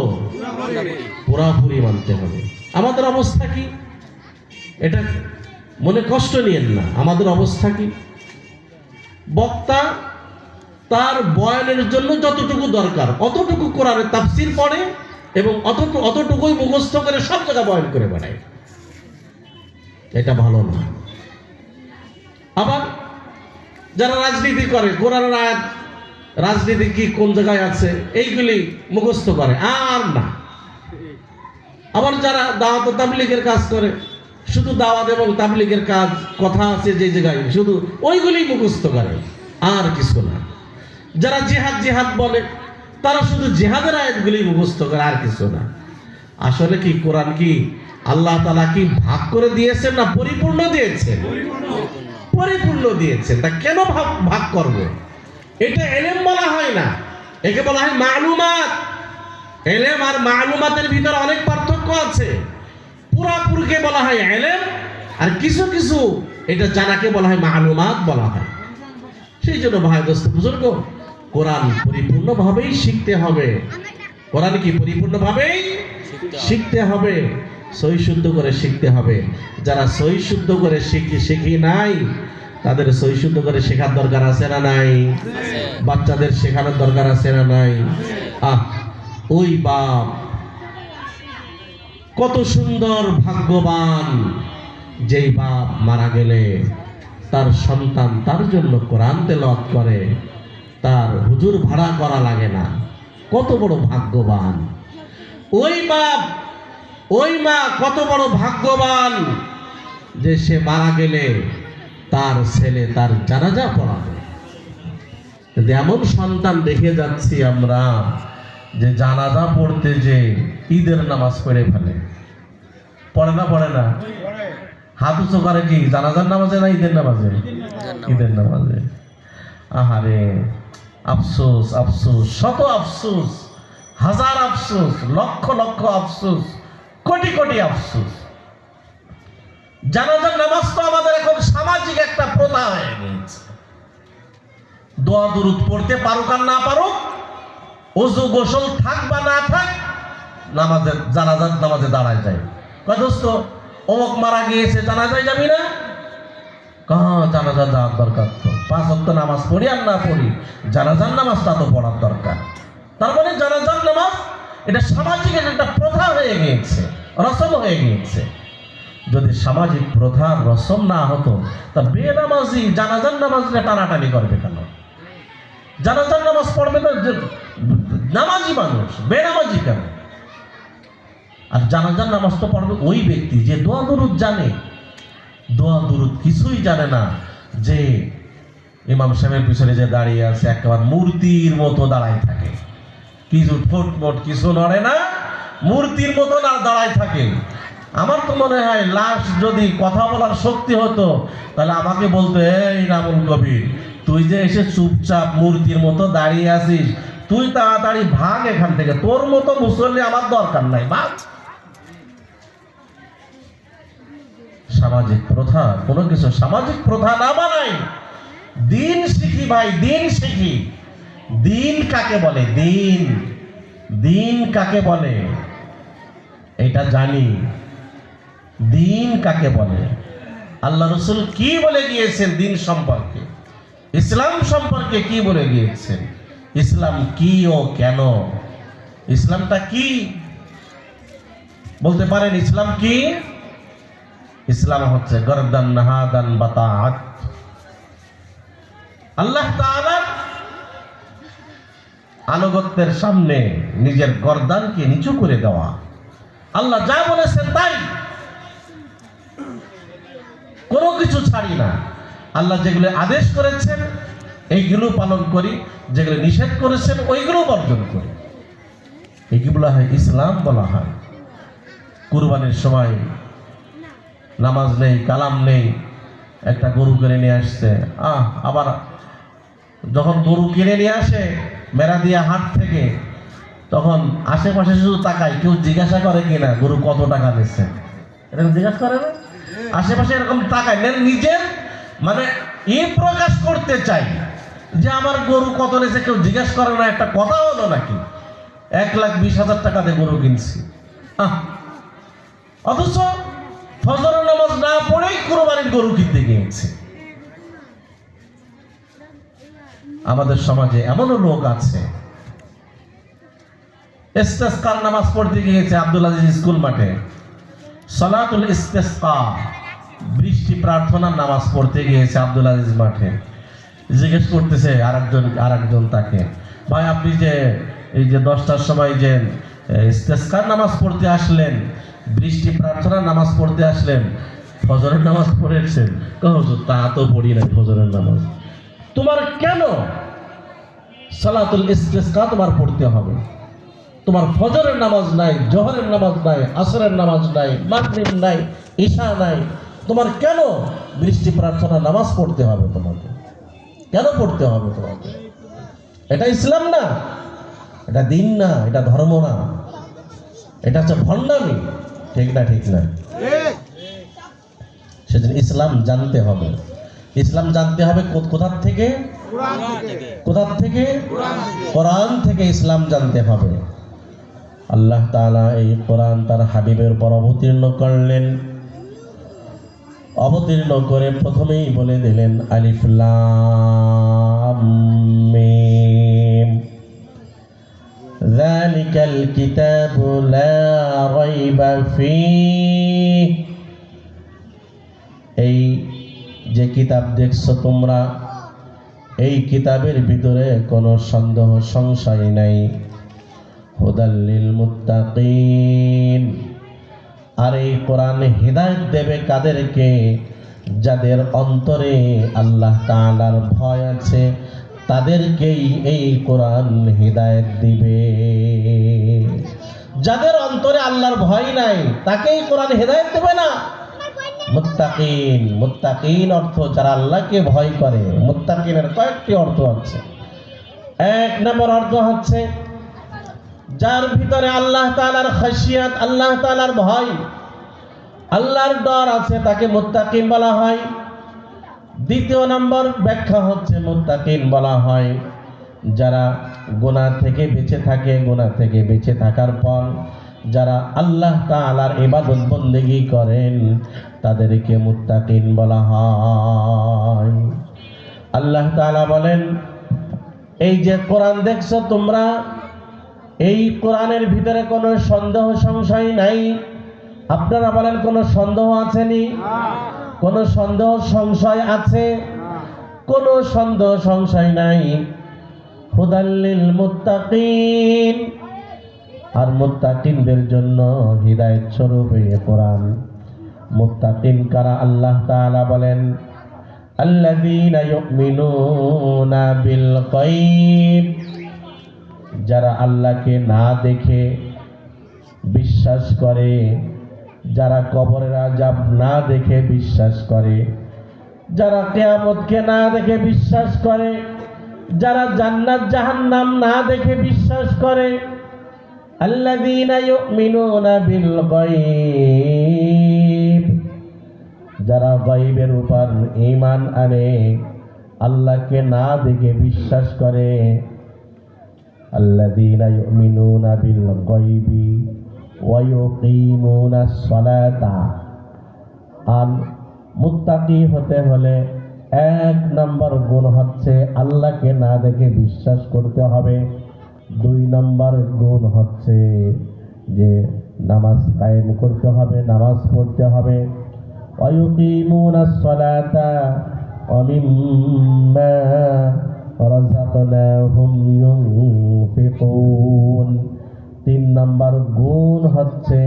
[SPEAKER 1] পুরাপুরি মানতে হবে। আমাদের অবস্থা কি? এটা মনে কষ্ট নিয়েন না। আমাদের অবস্থা কি? বক্তা তার বয়ানের জন্য যতটুকু দরকার অতটুকু কোরআনের তাফসীর পড়ে এবং অতটুকুই মুখস্থ করে সব জায়গা বয়ান করে বেড়ায়। এটা ভালো না। আবার যারা রাজনীতি করে, কোরআনের আয়াত, রাজনীতি কি কোন জায়গায় আছে এইগুলি মুখস্থ করে আর না। আবার যারা দাওয়াত ও তাবলীগের কাজ করে, শুধু দাওয়াত এবং তাবলীগের কাজ, কথা আছে যে জায়গায়, শুধু ওইগুলি মুখস্থ করে আর কিছু না। যারা জিহাদ জিহাদ বলে, তারা শুধু জিহাদের আয়াতগুলি মুখস্থ করে আর কিছু না। আসলে কি কোরআন কি আল্লাহ তাআলা কি ভাগ করে দিয়েছেন না পরিপূর্ণ দিয়েছেন? পরিপূর্ণ দিয়েছেন। তা কেন ভাগ করব? এটা ইলম বলা হয় না, একে বলা হয় মালুমাত। ইলম আর মালুমাতের ভিতরে অনেক পার্থক্য আছে। পুরাপুরকে বলা হয় ইলম, আর কিছু কিছু এটা জানাকে বলা হয় মালুমাত বলা হয়। সেই জন্য ভাই দোস্ত বুজুর্গ, কোরআন পরিপূর্ণভাবেই শিখতে হবে। কোরআন কি পরিপূর্ণভাবেই শিখতে হবে, সহি শুদ্ধ করে শিখতে হবে। যারা সহি শুদ্ধ করে শিখি নাই, তাদের সহি শুদ্ধ করে শেখার দরকার আছে না নাই? বাচ্চাদের শেখানোর দরকার আছে না নাই? ওই বাপ কত সুন্দর ভাগ্যবান, যেই বাপ মারা গেলে তার সন্তান তার জন্য কোরআন তেলাওয়াত করে, তার হুজুর ভাড়া করা লাগে না। কত বড় ভাগ্যবান ওই বাপ, ওই মা কত বড় ভাগ্যবান যে সে মারা গেলে তার ছেলে তার জানাজা পড়াবে। কিন্তু এমন সন্তান দেখে যাচ্ছি আমরা যে জানাজা পড়তে যে ঈদের নামাজ পড়ে ফেলে। পড়ে না? পড়ে না? হাত উঁচু করে কি জানাজার নামাজে না ঈদের নামাজে? ঈদের নামাজে। আহারে আফসোস, আফসোস, শত আফসোস, হাজার আফসোস, লক্ষ লক্ষ আফসোস, কোটি কোটি আফসোস। জানাজার নামাজ তো আমাদের এখন সামাজিক একটা প্রথা হয়ে গেছে। দোয়া দুরুদ পড়তে পারুক আর না পারুক, ওযু গোসল থাক বা না থাক, নামাজের জানাজার নামাজে দাঁড়ায় যায়। কয় দোস্ত অমুক মারা গিয়েছে, জানাজায় যাবি না? জানাজা যাওয়ার দরকার তো, 5 ওয়াক্ত নামাজ পড়ি আর না পড়ি, জানাজার নামাজটা তো পড়ার দরকার। তার মানে জানাজার নামাজ এটা সামাজিক একটা প্রথা হয়ে গিয়েছে, রসম হয়ে গিয়েছে। যদি সামাজিক প্রথা রসম না হতো, তা বেনামাজি জানাজার নামাজ টানাটানি করবে কেন? জানাজার নামাজ পড়বে তো নামাজি মানুষ, বেনামাজি কেন? আর জানাজার নামাজ তো পড়বে ওই ব্যক্তি যে দোয়া দুরুদ জানে। দোয়া দুরুদ কিছুই জানে না, যে ইমাম সাহেবের পিছনে যে দাঁড়িয়ে আছে একেবারে মূর্তির মতো দাঁড়ায় থাকে, কিছু ঠোঁট কিছু নড়ে না, মূর্তির মতো না দাঁড়ায় থাকে। আমার তো মনে হয় লাশ যদি কথা বলার শক্তি হতো, তাহলে আমাকে বলতো, এই নামুল কবির, তুই যে এসে চুপচাপ মূর্তির মতো দাঁড়িয়ে আছিস, তুই তাড়াতাড়ি ভাগ এখান থেকে, তোর মতো মুসল্লি আমার দরকার নাই, ভাগ। সামাজিক প্রথা, কোনো কিছু সামাজিক প্রথা না বানাই, দিন শিখি ভাই, দিন শিখি। দিন কাকে বলে? দিন, দিন কাকে বলে এটা জানি। দিন কাকে বলে? আল্লাহ রাসূল কি বলে গিয়েছেন দিন সম্পর্কে, ইসলাম সম্পর্কে কি বলে গিয়েছেন? ইসলাম কি ও কেন? ইসলামটা কি বলতে পারেন? ইসলাম কি? ইসলাম হচ্ছে গরদান নাহাদান বাতাআত। আল্লাহ তাআলার আনুগত্যের সামনে নিজের গর্দানকে নিচু করে দেওয়া, আল্লাহ যা বলেছেন তাই, কোনো কিছু ছাড়ি না। আল্লাহ যেগুলো আদেশ করেছেন এইগুলো পালন করি, যেগুলো নিষেধ করেছেন ওইগুলো বর্জন করি। এইগুলো হয় ইসলাম বলা হয়। কুরবানির সময় নামাজ নেই, কালাম নেই, একটা গরু কিনে নিয়ে আসছে, আবার যখন গরু কিনে নিয়ে আসে মেরাদিয়া হাট থেকে, তখন আশেপাশে শুধু তাকায়, কেউ জিজ্ঞাসা করে কিনা গরু কত টাকা দিচ্ছে, এরকম জিজ্ঞাসা করে না? আশেপাশে এরকম তাকায়, নিজের মানে প্রকাশ করতে চাই যে আমার গরু কত নিয়েছে, কেউ জিজ্ঞাসা করে না। একটা কথা হলো নাকি 1,20,000 টাকা দিয়ে গরু কিনছি, অথচ ফজরের নামাজ না পড়েই কুরবানির গরু কিনতে গিয়েছে। আমাদের সমাজে এমনও লোক আছে, ইস্তেসকার নামাজ পড়তে গিয়েছে আব্দুল আজিজ স্কুল মাঠে, সালাতুল ইস্তেসকা, বৃষ্টি প্রার্থনার নামাজ পড়তে গিয়েছে আব্দুল আজিজ মাঠে। জিজ্ঞেস করতেছে আরেকজন তাকে, ভাই আপনি যে এই যে 10টার সময় যে ইস্তেসকার নামাজ পড়তে আসলেন, বৃষ্টি প্রার্থনার নামাজ পড়তে আসলেন, ফজরের নামাজ পড়েছেন? হুজুর তা তো পড়ি না ফজরের নামাজ। তোমার কেন সালাতুল ইস্তেসকা তোমার পড়তে হবে? তোমার ফজরের নামাজ নাই, জোহরের নামাজ নাই, আসরের নামাজ নাই, মাগরিব নাই, ঈশা নাই, তোমার কেন বৃষ্টি প্রার্থনা নামাজ পড়তে হবে? তোমাকে কেন পড়তে হবে তোমাকে? এটা ইসলাম না, এটা দিন না, এটা ধর্ম না, এটা হচ্ছে ভণ্ডামি। ঠিক না? ঠিক না? সেজন্য ইসলাম জানতে হবে। ইসলাম জানতে হবে কোথার থেকে? কোথার থেকে? কোরআন থেকে ইসলাম জানতে হবে। আল্লাহ তাআলা এই কোরআন তার হাবিবের উপর অবতীর্ণ করলেন। অবতীর্ণ করে প্রথমেই বলে দিলেন আলিফ লাম মিম, যালিকাল কিতাবু লা রাইবা ফীহ। এই যে কিতাব দেখছো তোমরা, এই কিতাবের ভিতরে কোনো সন্দেহ সংশয় নাই। হুদাল লিল মুত্তাকিন। আর এই কোরআন হিদায়াত দেবে কাদেরকে? যাদের অন্তরে আল্লাহ তাআলার ভয় আছে, তাদেরকেই এই কোরআন হিদায়াত দিবে। যাদের অন্তরে আল্লাহর ভয় নাই, তাকেই কোরআন হিদায়াত দেবে না। মুত্তাকিন, মুত্তাকিন অর্থ যারা আল্লাহকে ভয় করে। মুত্তাকিনের কয়েকটি অর্থ আছে। 1 নম্বর অর্থ হচ্ছে যার ভিতরে আল্লাহ তাআলার খাশিয়াত, আল্লাহ তাআলার ভয়, আল্লাহর ডর আছে, তাকে মুত্তাকিন বলা হয়। 2 নম্বর ব্যাখ্যা হচ্ছে মুত্তাকিন বলা হয় যারা গুনাহ থেকে বেঁচে থাকে, গুনাহ থেকে বেঁচে থাকার পর যারা আল্লাহ তাআলার ইবাদত বন্দেগী করেন, তাদেরকে মুত্তাকিন বলা হয়। আল্লাহ তাআলা বলেন, এই যে কোরআন দেখছো তোমরা, এই কোরআনের ভিতরে কোনো সন্দেহ সংশয় নাই। আপনারা বলেন কোনো সন্দেহ আছেনি? কোনো সন্দেহ সংশয় আছে? কোনো সন্দেহ সংশয় নাই। হুদাল লিল মুত্তাকিন। আর মুত্তাকিনদের জন্য হিদায়াত স্বরূপ এই কোরআন। মুত্তাকিন কারা? আল্লাহ তাআলা বলেন, আল্লাযীনা ইউমিনুনা বিল গায়ব। যারা আল্লাহকে না দেখে বিশ্বাস করে, যারা কবরের আযাব না দেখে বিশ্বাস করে, যারা কিয়ামতকে না দেখে বিশ্বাস করে, যারা জান্নাত জাহান্নাম না দেখে বিশ্বাস করে। আল্লাযীনা ইউমিনুনা বিল গায়ব। যারা গায়বের উপর ঈমান আনে, আল্লাহকে না দেখে বিশ্বাস করে। আল্লাযীনা ইউমিনুনা বিল গায়বি ওয়া ইউকিমুনাস সালাতা। আর মুত্তাকি হতে হলে 1 নম্বর গুণ হচ্ছে আল্লাহকে না দেখে বিশ্বাস করতে হবে। 2 নম্বর গুণ হচ্ছে যে নামাজ কায়েম করতে হবে, নামাজ পড়তে হবে। ওয়া ইউকিমুনাস সালাতা ওয়া মিম্মা রাযাকনাহুম ইউনফিকুন। 3 নম্বর গুণ হচ্ছে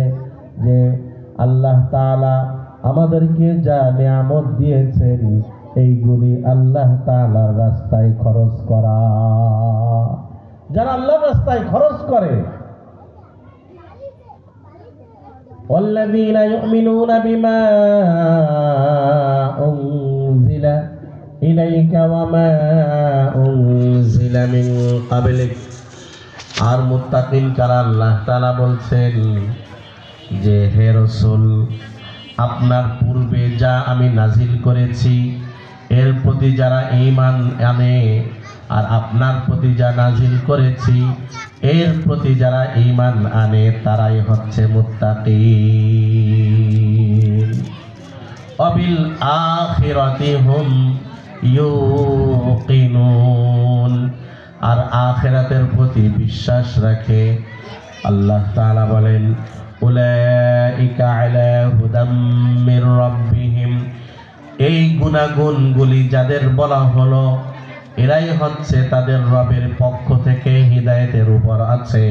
[SPEAKER 1] যে আল্লাহ তাআলা আমাদেরকে যা নিয়ামত দিয়েছেন এইগুলি আল্লাহ তাআলার রাস্তায় খরচ করা। যারা আল্লাহর রাস্তায় খরচ করে, والذين يؤمنون بما أنزل إليك وما أنزل من قبلك। আর মুত্তাকিন কারা? আল্লাহ তাআলা বলছেন যে হে রাসূল, আপনার পূর্বে যা আমি নাজিল করেছি এর প্রতি যারা ঈমান আনে, আর আপনার প্রতি যা নাজিল করেছি এর প্রতি যারা ঈমান আনে তারাই হচ্ছে মুত্তাকিন। অবিল আখিরাতি হুম ইউকিনুন। আর আখিরাতের প্রতি বিশ্বাস রাখে। আল্লাহ তাআলা বলেন উলাইকা আলা হুদাম মির রাব্বিহিম। এই গুণাগুণগুলি যাদের বলা হলো এরাই হচ্ছে তাদের রবের পক্ষ থেকে হিদায়াতের উপর আছে।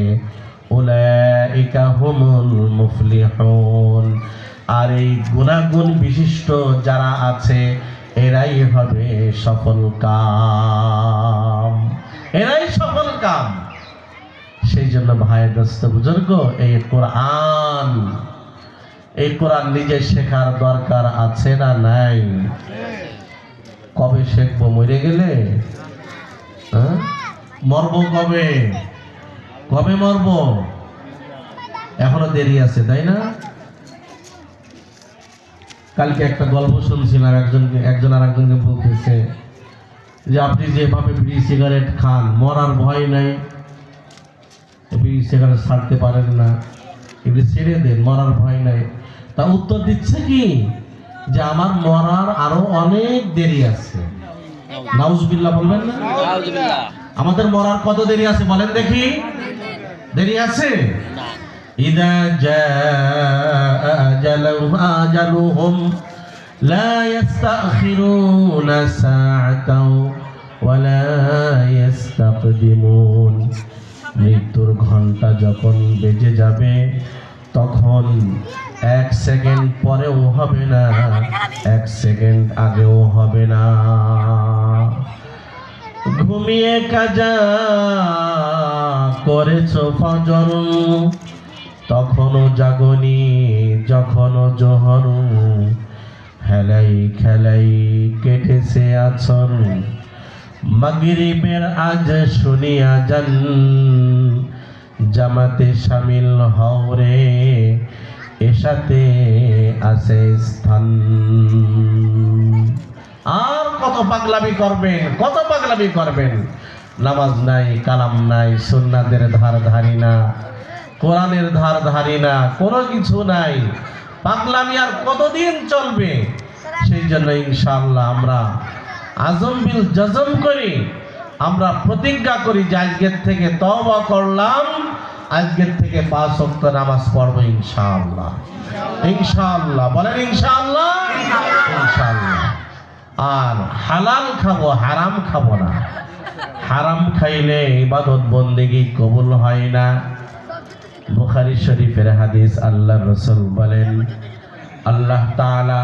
[SPEAKER 1] উলাইকা হুমুল মুফলিহুন। আর এই গুণাগুণ বিশিষ্ট যারা আছে এরাই হবে সফল কাম, এরাই সফল কাম। সেই জন্য ভাই দোস্ত বুজুর্গ, এই কোরআন নিজে শেখার দরকার আছে না নাই? কবে শেখবো? মরে গেলে? মরবো কবে? কবে মরবো? এখনো দেরি আছে, তাই না? কালকে একটা গল্প শুনছিলাম, একজন আর একজনকে বলতেছে যে আপনি যেভাবে বিড়ি সিগারেট খান মরার ভয় নাই, বিড়ি সিগারেট ছাড়তে পারেন না, এগুলি ছেড়ে দেন, মরার ভয় নাই। তা উত্তর দিচ্ছে কি যে আমার মরার আরো অনেক দেরি আছে। নাউজুবিল্লাহ বলবেন না? আমাদের মরার কত দেরি আছে বলেন দেখি? দেরি আছে? ইদা জাআ আজালুহুম লা ইস্তাখিরুনা সাআতাও ওয়া লা ইস্তাকদিমুন। মৃত্যুর ঘন্টা যখন বেজে যাবে তখন 1 সেকেন্ড পরেও হবে না, 1 সেকেন্ড আগেও হবে না। ঘুমিয়ে কাজা করেছো ফজর, তখনও জাগনি যখনও জোহর। হেলাই খেলাই কেটেছে আছর, মাগরিবের আজ শুনিয়া যান। জামাতে শামিল হও রে, এসাতে আছে স্থান। আর কত পাগলামি করবেন, কত পাগলামি করবেন? নামাজ নাই, কালাম নাই, সুন্নাতের ধার ধারি না, কোরআনের ধার ধারি না, কোনো কিছু নাই। পাগলামি আর কতদিন চলবে? সেই জন্য ইনশাআল্লাহ আমরা আজম বিল জজম করি, আমরা প্রতিজ্ঞা করি যে আজকের থেকে তওবা করলাম, আজকের থেকে 5 ওয়াক্ত নামাজ পড়বো ইনশাআল্লাহ। ইনশাআল্লাহ বলেন ইনশাআল্লাহ। ইনশাআল্লাহ। আর হালাল খাবো, হারাম খাবো না। হারাম খাইলে ইবাদত বন্দেগী কবুল হয় না। বুখারী শরীফের হাদিস, আল্লাহর রাসূল বলেন আল্লাহ তাআলা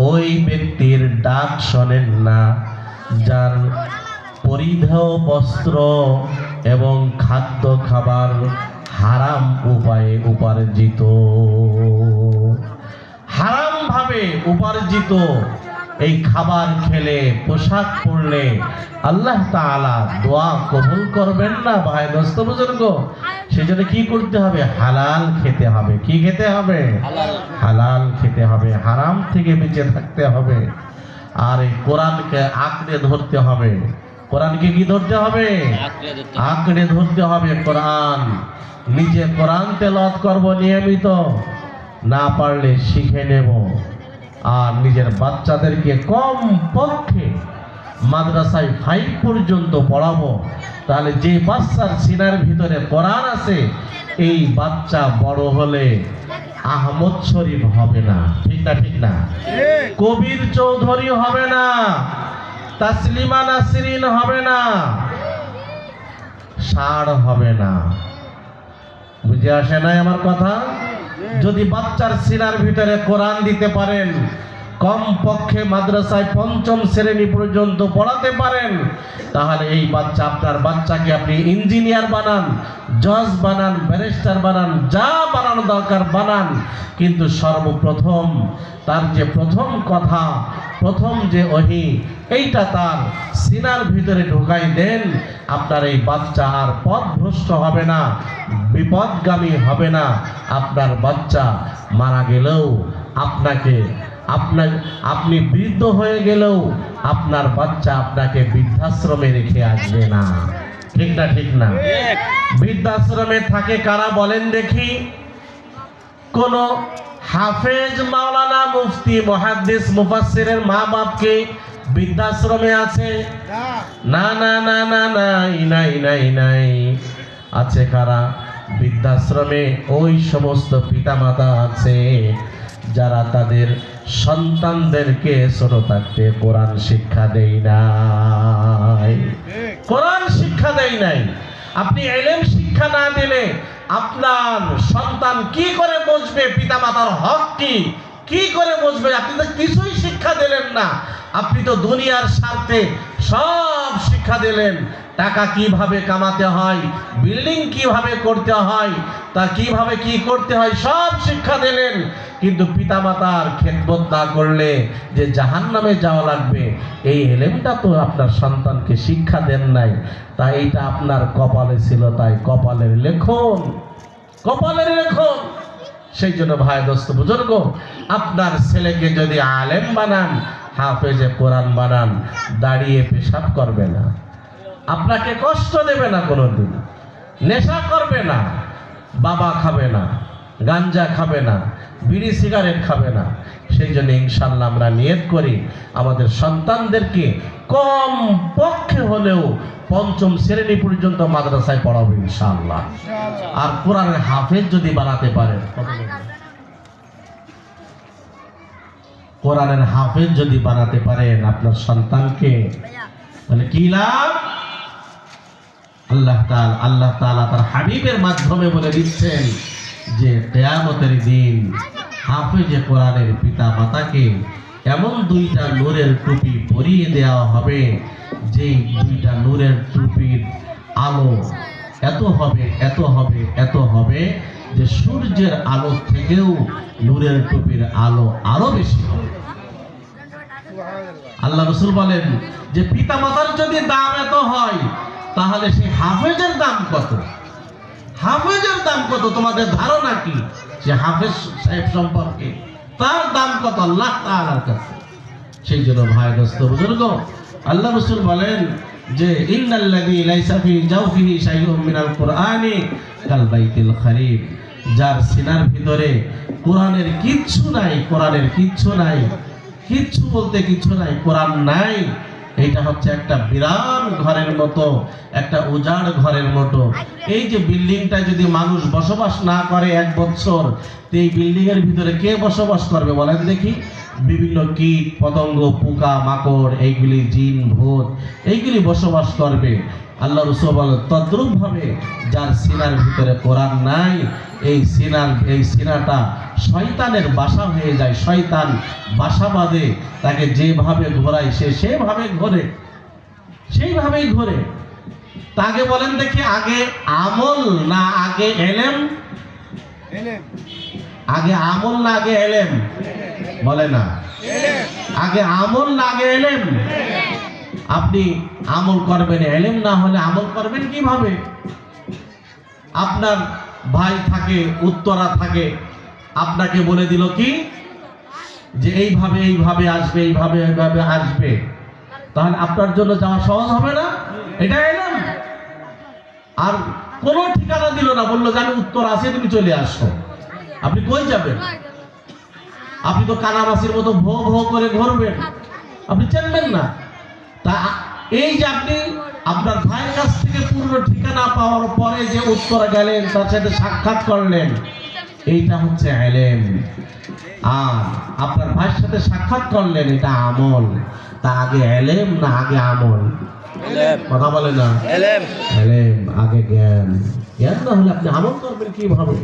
[SPEAKER 1] ওই ব্যক্তির ডাক শোনেন না যার পরিধেয় বস্ত্র এবং খাদ্য খাবার হারাম উপায়ে উপার্জিত, হারাম ভাবে উপার্জিত এই খাবার খেলে, পোশাক পরলে আল্লাহ তাআলা দোয়া কবুল করবেন না। ভাই দোস্ত বুজুর্গ, সেজন্য কি করতে হবে? হালাল খেতে হবে। কি খেতে হবে? হালাল খেতে হবে, হারাম থেকে বেঁচে থাকতে হবে। আর এই কোরআনকে আঁকড়ে ধরতে হবে। কোরআনকে কি ধরতে হবে? আঁকড়ে ধরতে হবে কোরআন। নিজে কোরআন তেলাওয়াত করব নিয়মিত, না পারলে শিখে নেব। আর নিজের বাচ্চাদেরকে কম পক্ষে মাদ্রাসায় 5 পর্যন্ত পড়াবো। তাহলে যে বাচ্চার সিনার ভিতরে কোরআন আছে, এই বাচ্চা বড় হলে আহমদ শরীফ হবে না। ঠিক না? ঠিক না? কবির চৌধুরী হবে না, তাসলিমা নাসরিন হবে না, ষাঁড় হবে না। বুঝে আসে নাই আমার কথা? যদি বাচ্চার সিনার ভিতরে কোরআন দিতে পারেন, কম পক্ষে মাদ্রাসায় পঞ্চম শ্রেণী পর্যন্ত পড়াতে পারেন, তাহলে এই বাচ্চা, আপনার বাচ্চাকে আপনি ইঞ্জিনিয়ার বানান, জজ বানান, ব্যারিস্টার বানান, যা বানানো দরকার বানান, কিন্তু সর্বপ্রথম তার যে প্রথম কথা, প্রথম যে ওহী, এইটা তার সিনার ভিতরে ঢুকাই দেন। আপনার এই বাচ্চা আর পথভ্রষ্ট হবে না, বিপদগামী হবে না। আপনার বাচ্চা মারা গেলেও আপনি বৃদ্ধ হয়ে গেলেও আপনার বাচ্চা আপনাকে বৃদ্ধাশ্রমে রেখে আসবে না। ঠিক না? ঠিক না? বৃদ্ধাশ্রমে থাকে কারা বলেন দেখি? কোন হাফেজ, মাওলানা, মুফতি, মুহাদ্দিস, মুফাসসিরের মা বাপকে বৃদ্ধাশ্রমে আছে? না না না না, নাই নাই নাই নাই। আছে কারা? বৃদ্ধাশ্রমে ওই সমস্ত পিতামাতা আছে যারা তাদের সন্তানদেরকে ছোট থাকতে কোরআন শিক্ষা দেয় নাই। কোরআন শিক্ষা দেয় নাই। আপনি ইলম শিক্ষা না দিলে আপনার সন্তান কি করে বুঝবে পিতামাতার হক কি করে বুঝবে? আপনি তো কিছুই শিক্ষা দিলেন না। আপনি তো দুনিয়ার স্বার্থে সব শিক্ষা দিলেন। টাকা কিভাবে কামাতে হয়, বিল্ডিং কিভাবে করতে হয়, তা কিভাবে কি করতে হয়, সব শিক্ষা দিলেন। কিন্তু পিতামাতার খেদমত না করলে যে জাহান্নামে যাওয়া লাগবে, এই ইলমটা তো আপনার সন্তানকে শিক্ষা দেন নাই। তাই এইটা আপনার কপালে ছিল, তাই কপালের লেখন, কপালের লেখন। সেই জন্য ভাই, দোস্ত, বুজুর্গ, আপনার ছেলেকে যদি আলেম বানান, হাফেজে কোরআন বানান, দাঁড়িয়ে পেশাব করবে না, আপনাকে কষ্ট দেবে না, কোনোদিন নেশা করবে না, বাবা খাবে না, গাঞ্জা খাবে না, বিড়ি সিগারেট খাবে না। সেই জন্য ইনশাআল্লাহ আমরা নিয়ত করি আমাদের সন্তানদেরকে কম পক্ষে হলেও পঞ্চম শ্রেণী পর্যন্ত মাদ্রাসায় পড়াবো ইনশাআল্লাহ। আর কোরআনের হাফেজ যদি বানাতে পারেন, কোরআনের হাফেজ যদি বানাতে পারেন আপনার সন্তানকে, তাহলে কি লাভ? আল্লাহ তাআলা তার হাবিবের মাধ্যমে বলে দিচ্ছেন যে কিয়ামতের দিন হাফেজে কোরআনের পিতা মাতাকে এমন দুইটা নূরের টুপি পরিয়ে দেওয়া হবে, যেই দুইটা নূরের টুপির আলো এত হবে, এত হবে, এত হবে যে সূর্যের আলো থেকেও নূরের টুপির আলো আরো বেশি হবে। আল্লাহ রাসূল বলেন যে পিতা মাতার যদি দাম এত হয়, তাহলে সেই হাফেজের দাম কত? হাফেজের দাম কত? তোমাদের ধারণা কি যে হাফেজ সাহেব সম্পর্কে তার দাম কত আল্লাহ তাআলার কাছে? সেই জন্য ভাই, দোস্ত, বুজুর্গ, আল্লাহ রাসূল বলেন যে ইন্নাল্লাযী লাইসা ফি জাওফিহি শাইউম মিনাল কুরআনি কাল বাইতিল খারিব, যার সিনার ভিতরে কোরআনের কিচ্ছু নাই, কোরআনের কিচ্ছু নাই, কিচ্ছু বলতে কিছু নাই, কোরআন নাই, এটা হচ্ছে একটা বিরান ঘরের মতো, একটা উজাড় ঘরের মতো। এই যে বিল্ডিংটায় যদি মানুষ বসবাস না করে 1 বছর, তো এই বিল্ডিং এর ভিতরে কে বসবাস করবে বলেন দেখি? বিভিন্ন কীট পতঙ্গ, পোকা মাকড়, এইগুলি জিন ভূত, এইগুলি বসবাস করবে। আল্লাহ রাসূল বলেন তদ্রূপ ভাবে যার সিনার ভিতরে কোরআন নাই, এই সিনাটা শয়তানের বাসা হয়ে যায়। শয়তান বাসা বাঁধে, তাকে যেভাবে ঘোরায় সে সেভাবে ঘোরে, সেইভাবেই ঘোরে। তাকে বলেন দেখি, আগে আমল না আগে এলেম? আগে আমল না আগে এলেম? বলে না, আগে আমল না আগে এলেম? আপনি আমল করবেন, এলেম না হলে আমল করবেন কিভাবে? আপনার ভাই থাকে উত্তরা থাকে, আপনাকে বলে দিল কি যে এইভাবে এইভাবে আসবে, এইভাবে এইভাবে আসবে, তাহলে আপনার জন্য যাওয়া সহজ হবে না? এটা এলেম। আর কোন ঠিকানা দিল না, বললো যে আমি উত্তর আসে, তুমি চলে আসো। আপনি কই যাবেন? আপনি তো কানামাছির মতো ভো ভো করে ঘুরবেন, আপনি চিনবেন না। তা এই যে আপনি আপনার ভাইয়ের কাছ থেকে পূর্ণ ঠিকানা পাওয়ার পরে যে উত্তরা গেলেন, তার সাথে সাক্ষাৎ করলেন, এইটা হচ্ছে ইলম। আর আপনার ভাইয়ের সাথে সাক্ষাৎ করলেন, এটা আমল। তা আগে ইলম না আগে আমল? কথা বলে না, ইলম আগে জ্ঞান। জ্ঞান না হলে আপনি আমল করবেন কিভাবে?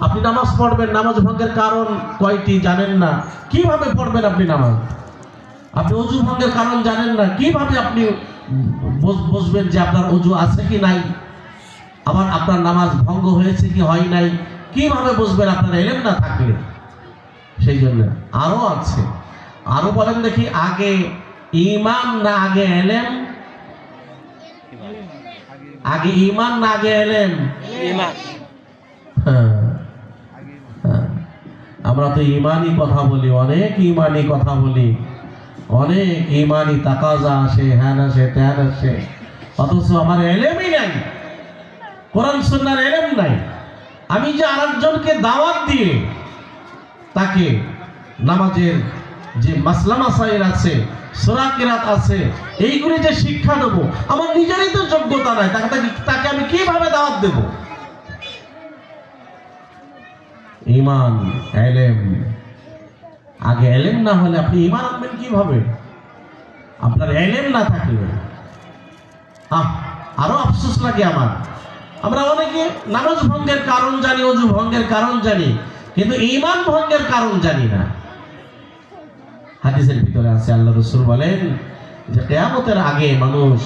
[SPEAKER 1] আপনি নামাজ পড়বেন, নামাজ ভঙ্গের কারণ কয়টি জানেন না, কিভাবে পড়বেন আপনি নামাজ? আপনি অজু ভঙ্গের কারণ জানেন না, কিভাবে আপনি বুঝবেন যে আপনার অজু আছে কি নাই, আবার আপনার নামাজ ভঙ্গ হয়েছে কি হয় নাই, কিভাবে বুঝবেন আপনার ইলম না থাকলে? সেই জন্য আরো আছে, আরো বলেন দেখি, আগে ঈমান না আগে ইলম? আগে ঈমান না আগে ইলম?
[SPEAKER 2] ঈমান।
[SPEAKER 1] আমরা তো ঈমানি কথা বলি, অনেক ঈমানি কথা বলি, অনেক ঈমানি তাকাজা আসে, হ্যান আসে, ত্যান আসে, অথচ আমার ইলমই নাই, কোরআন সুন্নাহর ইলম নাই। আমি যে আরেকজনকে দাওয়াত দিয়ে তাকে নামাজের যে মাসলা মাসাইল আছে, সূরা কিরাত আছে, এইগুলি যে শিক্ষা দেবো, আমার নিজেরই তো যোগ্যতা নাই, তাকে আমি কিভাবে দাওয়াত দেব? ঈমান, ইলম, আগে ইলম না হলে আপনি ঈমান আনবেন কিভাবে? আপনার ইলম না থাকলে। আরো আফসোস লাগে আমার, আমরা অনেকে নামাজ ভঙ্গের কারণ জানি, অজু ভঙ্গের কারণ জানি, কিন্তু ঈমান ভঙ্গের কারণ জানি না। হাদিসের ভিতরে আছে, আল্লাহ রাসূল বলেন যে কিয়ামতের আগে মানুষ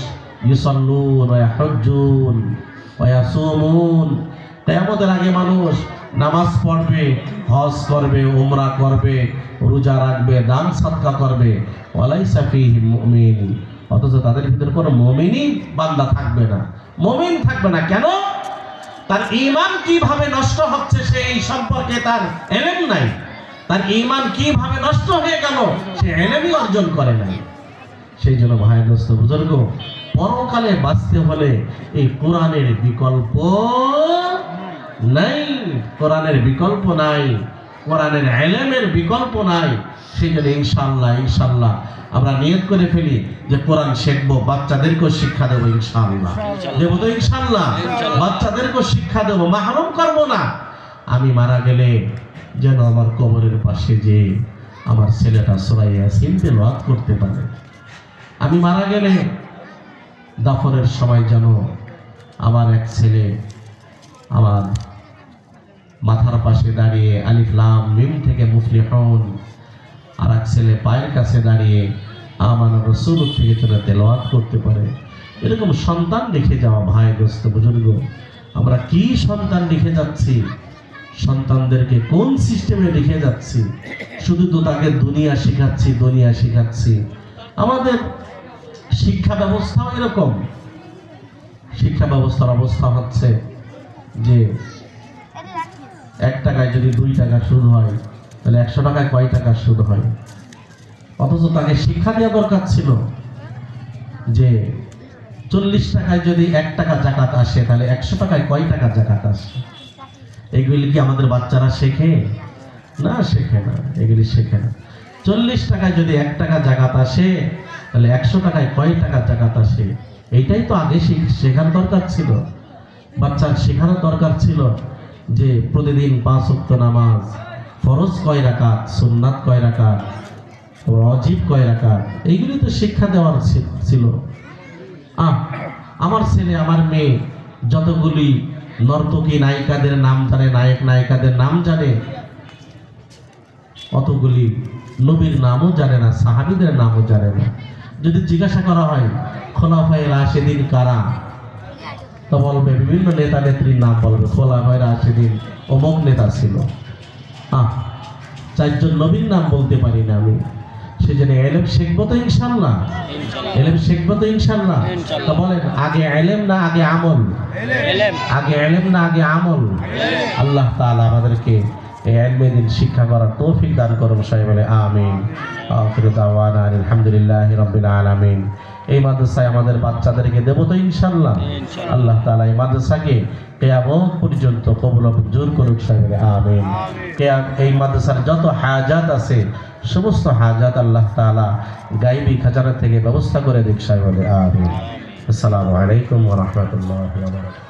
[SPEAKER 1] ইউসাল্লুন ওয়া ইয়াহুজ্জুন ওয়া ইয়াসুমুন, কিয়ামতের আগে মানুষ নামাজ পড়বে, হজ করবে, উমরা করবে, রোজা রাখবে, দান সাদকা করবে, ওয়ালাইসা ফীহিম মুমিন, অথচ তাদের ভিতরে কোনো মুমিনই বান্দা থাকবে না, মুমিন থাকবে না। কেন? তার ঈমান কিভাবে নষ্ট হচ্ছে সেই সম্পর্কে তার ইলম নাই, তার ঈমান কিভাবে নষ্ট হয়ে গেল সে ইলমই অর্জন করে নাই। সেই জন্য ভাই দোস্ত বুজুর্গ, পরকালে বাঁচতে হলে এই কোরআনের বিকল্প নাই, কোরআনের বিকল্প নাই, কোরআনের ইলমের বিকল্প নাই। সেই জন্য ইনশাআল্লাহ ইনশাআল্লাহ আমরা নিয়ত করে ফেলি যে কোরআন শিখবো, বাচ্চাদেরকেও শিক্ষা দেবো, ইনশাআল্লাহ দেবো তো, ইনশাআল্লাহ বাচ্চাদেরকেও শিক্ষা দেবো, মাহরুম করবো না। আমি মারা গেলে যেন আমার কবরের পাশে যে আমার ছেলেটা সূরা ইয়াসিন তেলাওয়াত করতে পারে। আমি মারা গেলে দাফনের সময় যেন আমার এক ছেলে আমার মাথার পাশে দাঁড়িয়ে আলিফ লাম মিম থেকে মুফলিহুন, আর এক ছেলে পায়ের কাছে দাঁড়িয়ে আমানা রাসূল থেকে যেন তেলাওয়াত করতে পারে। এরকম সন্তান রেখে যাওয়া ভাই দোস্ত বুজুর্গ, আমরা কি সন্তান রেখে যাচ্ছি, সন্তানদেরকে কোন সিস্টেমে রেখে যাচ্ছি? শুধু তো তাকে দুনিয়া শেখাচ্ছি, দুনিয়া শেখাচ্ছি। আমাদের শিক্ষা ব্যবস্থাও এরকম, শিক্ষা ব্যবস্থার অবস্থা হচ্ছে যে 1 টাকায় যদি 2 টাকা সুদ হয়, তাহলে 100 টাকায় কয় টাকা সুদ হয়? অথচ তাকে শিক্ষা দেওয়া দরকার ছিল যে 40 টাকায় যদি 1 টাকা যাকাত আসে, তাহলে 100 টাকায় কয় টাকা যাকাত আসে? এগুলি কি আমাদের বাচ্চারা শেখে? না, শেখে না, এগুলি শেখে না। 40 টাকায় যদি 1 টাকা যাকাত আসে, তাহলে 100 টাকায় কয় টাকা যাকাত আসে? এইটাই তো আগে শেখার দরকার ছিল, বাচ্চার শেখানোর দরকার ছিল যে প্রতিদিন 5 ওয়াক্ত নামাজ, ফরজ কয় রাকাত, সুন্নাত কয় রাকাত, ওয়াজিব কয় রাকাত, এইগুলি তো শিক্ষা দেওয়ার ছিল। আমার ছেলে আমার মেয়ে যতগুলি নর্তকী নায়িকাদের নাম জানে, নায়ক নায়িকাদের নাম জানে, অতগুলি নবীর নামও জানে না, সাহাবীদের নামও জানে না। যদি জিজ্ঞাসা করা হয় খোলাফায়ে রাশেদিন কারা, তো বলবে বিভিন্ন নেতা নেত্রীর নাম বলবে, খোলাফায়ে রাশেদিন অমুক নেতা ছিল। 4 জন নবীর নাম বলতে পারি না আমি। সেজন্য ইলম শিখবো তো ইনশাআল্লাহ, ইলম শিখবো তো ইনশাআল্লাহ। তো বলেন, আগে ইলম না আগে আমল? আগে ইলম না আগে আমল? আল্লাহ তাআলা আমাদেরকে এই ইলমে দ্বীন শিক্ষা করার তৌফিক দান করুন, সবাই বলে আমিন। আখিরু দাওয়ানা আলহামদুলিল্লাহি রাব্বিল আলামিন। এই মাদ্রাসায় আমাদের বাচ্চাদেরকে দেব তো ইনশাআল্লাহ। আল্লাহ তাআলা এই মাদ্রাসাকে কিয়ামত পর্যন্ত কবুল ও মঞ্জুর করুক, সবাই বলে আমিন। এই মাদ্রাসার যত হাজাত আছে সমস্ত হাজাত আল্লাহ তাআলা গায়বী খাজানা থেকে ব্যবস্থা করে দিক, সবাই বলে আমিন। আসসালামু আলাইকুম ওয়া রাহমাতুল্লাহি ওয়া বারাকাতুহু।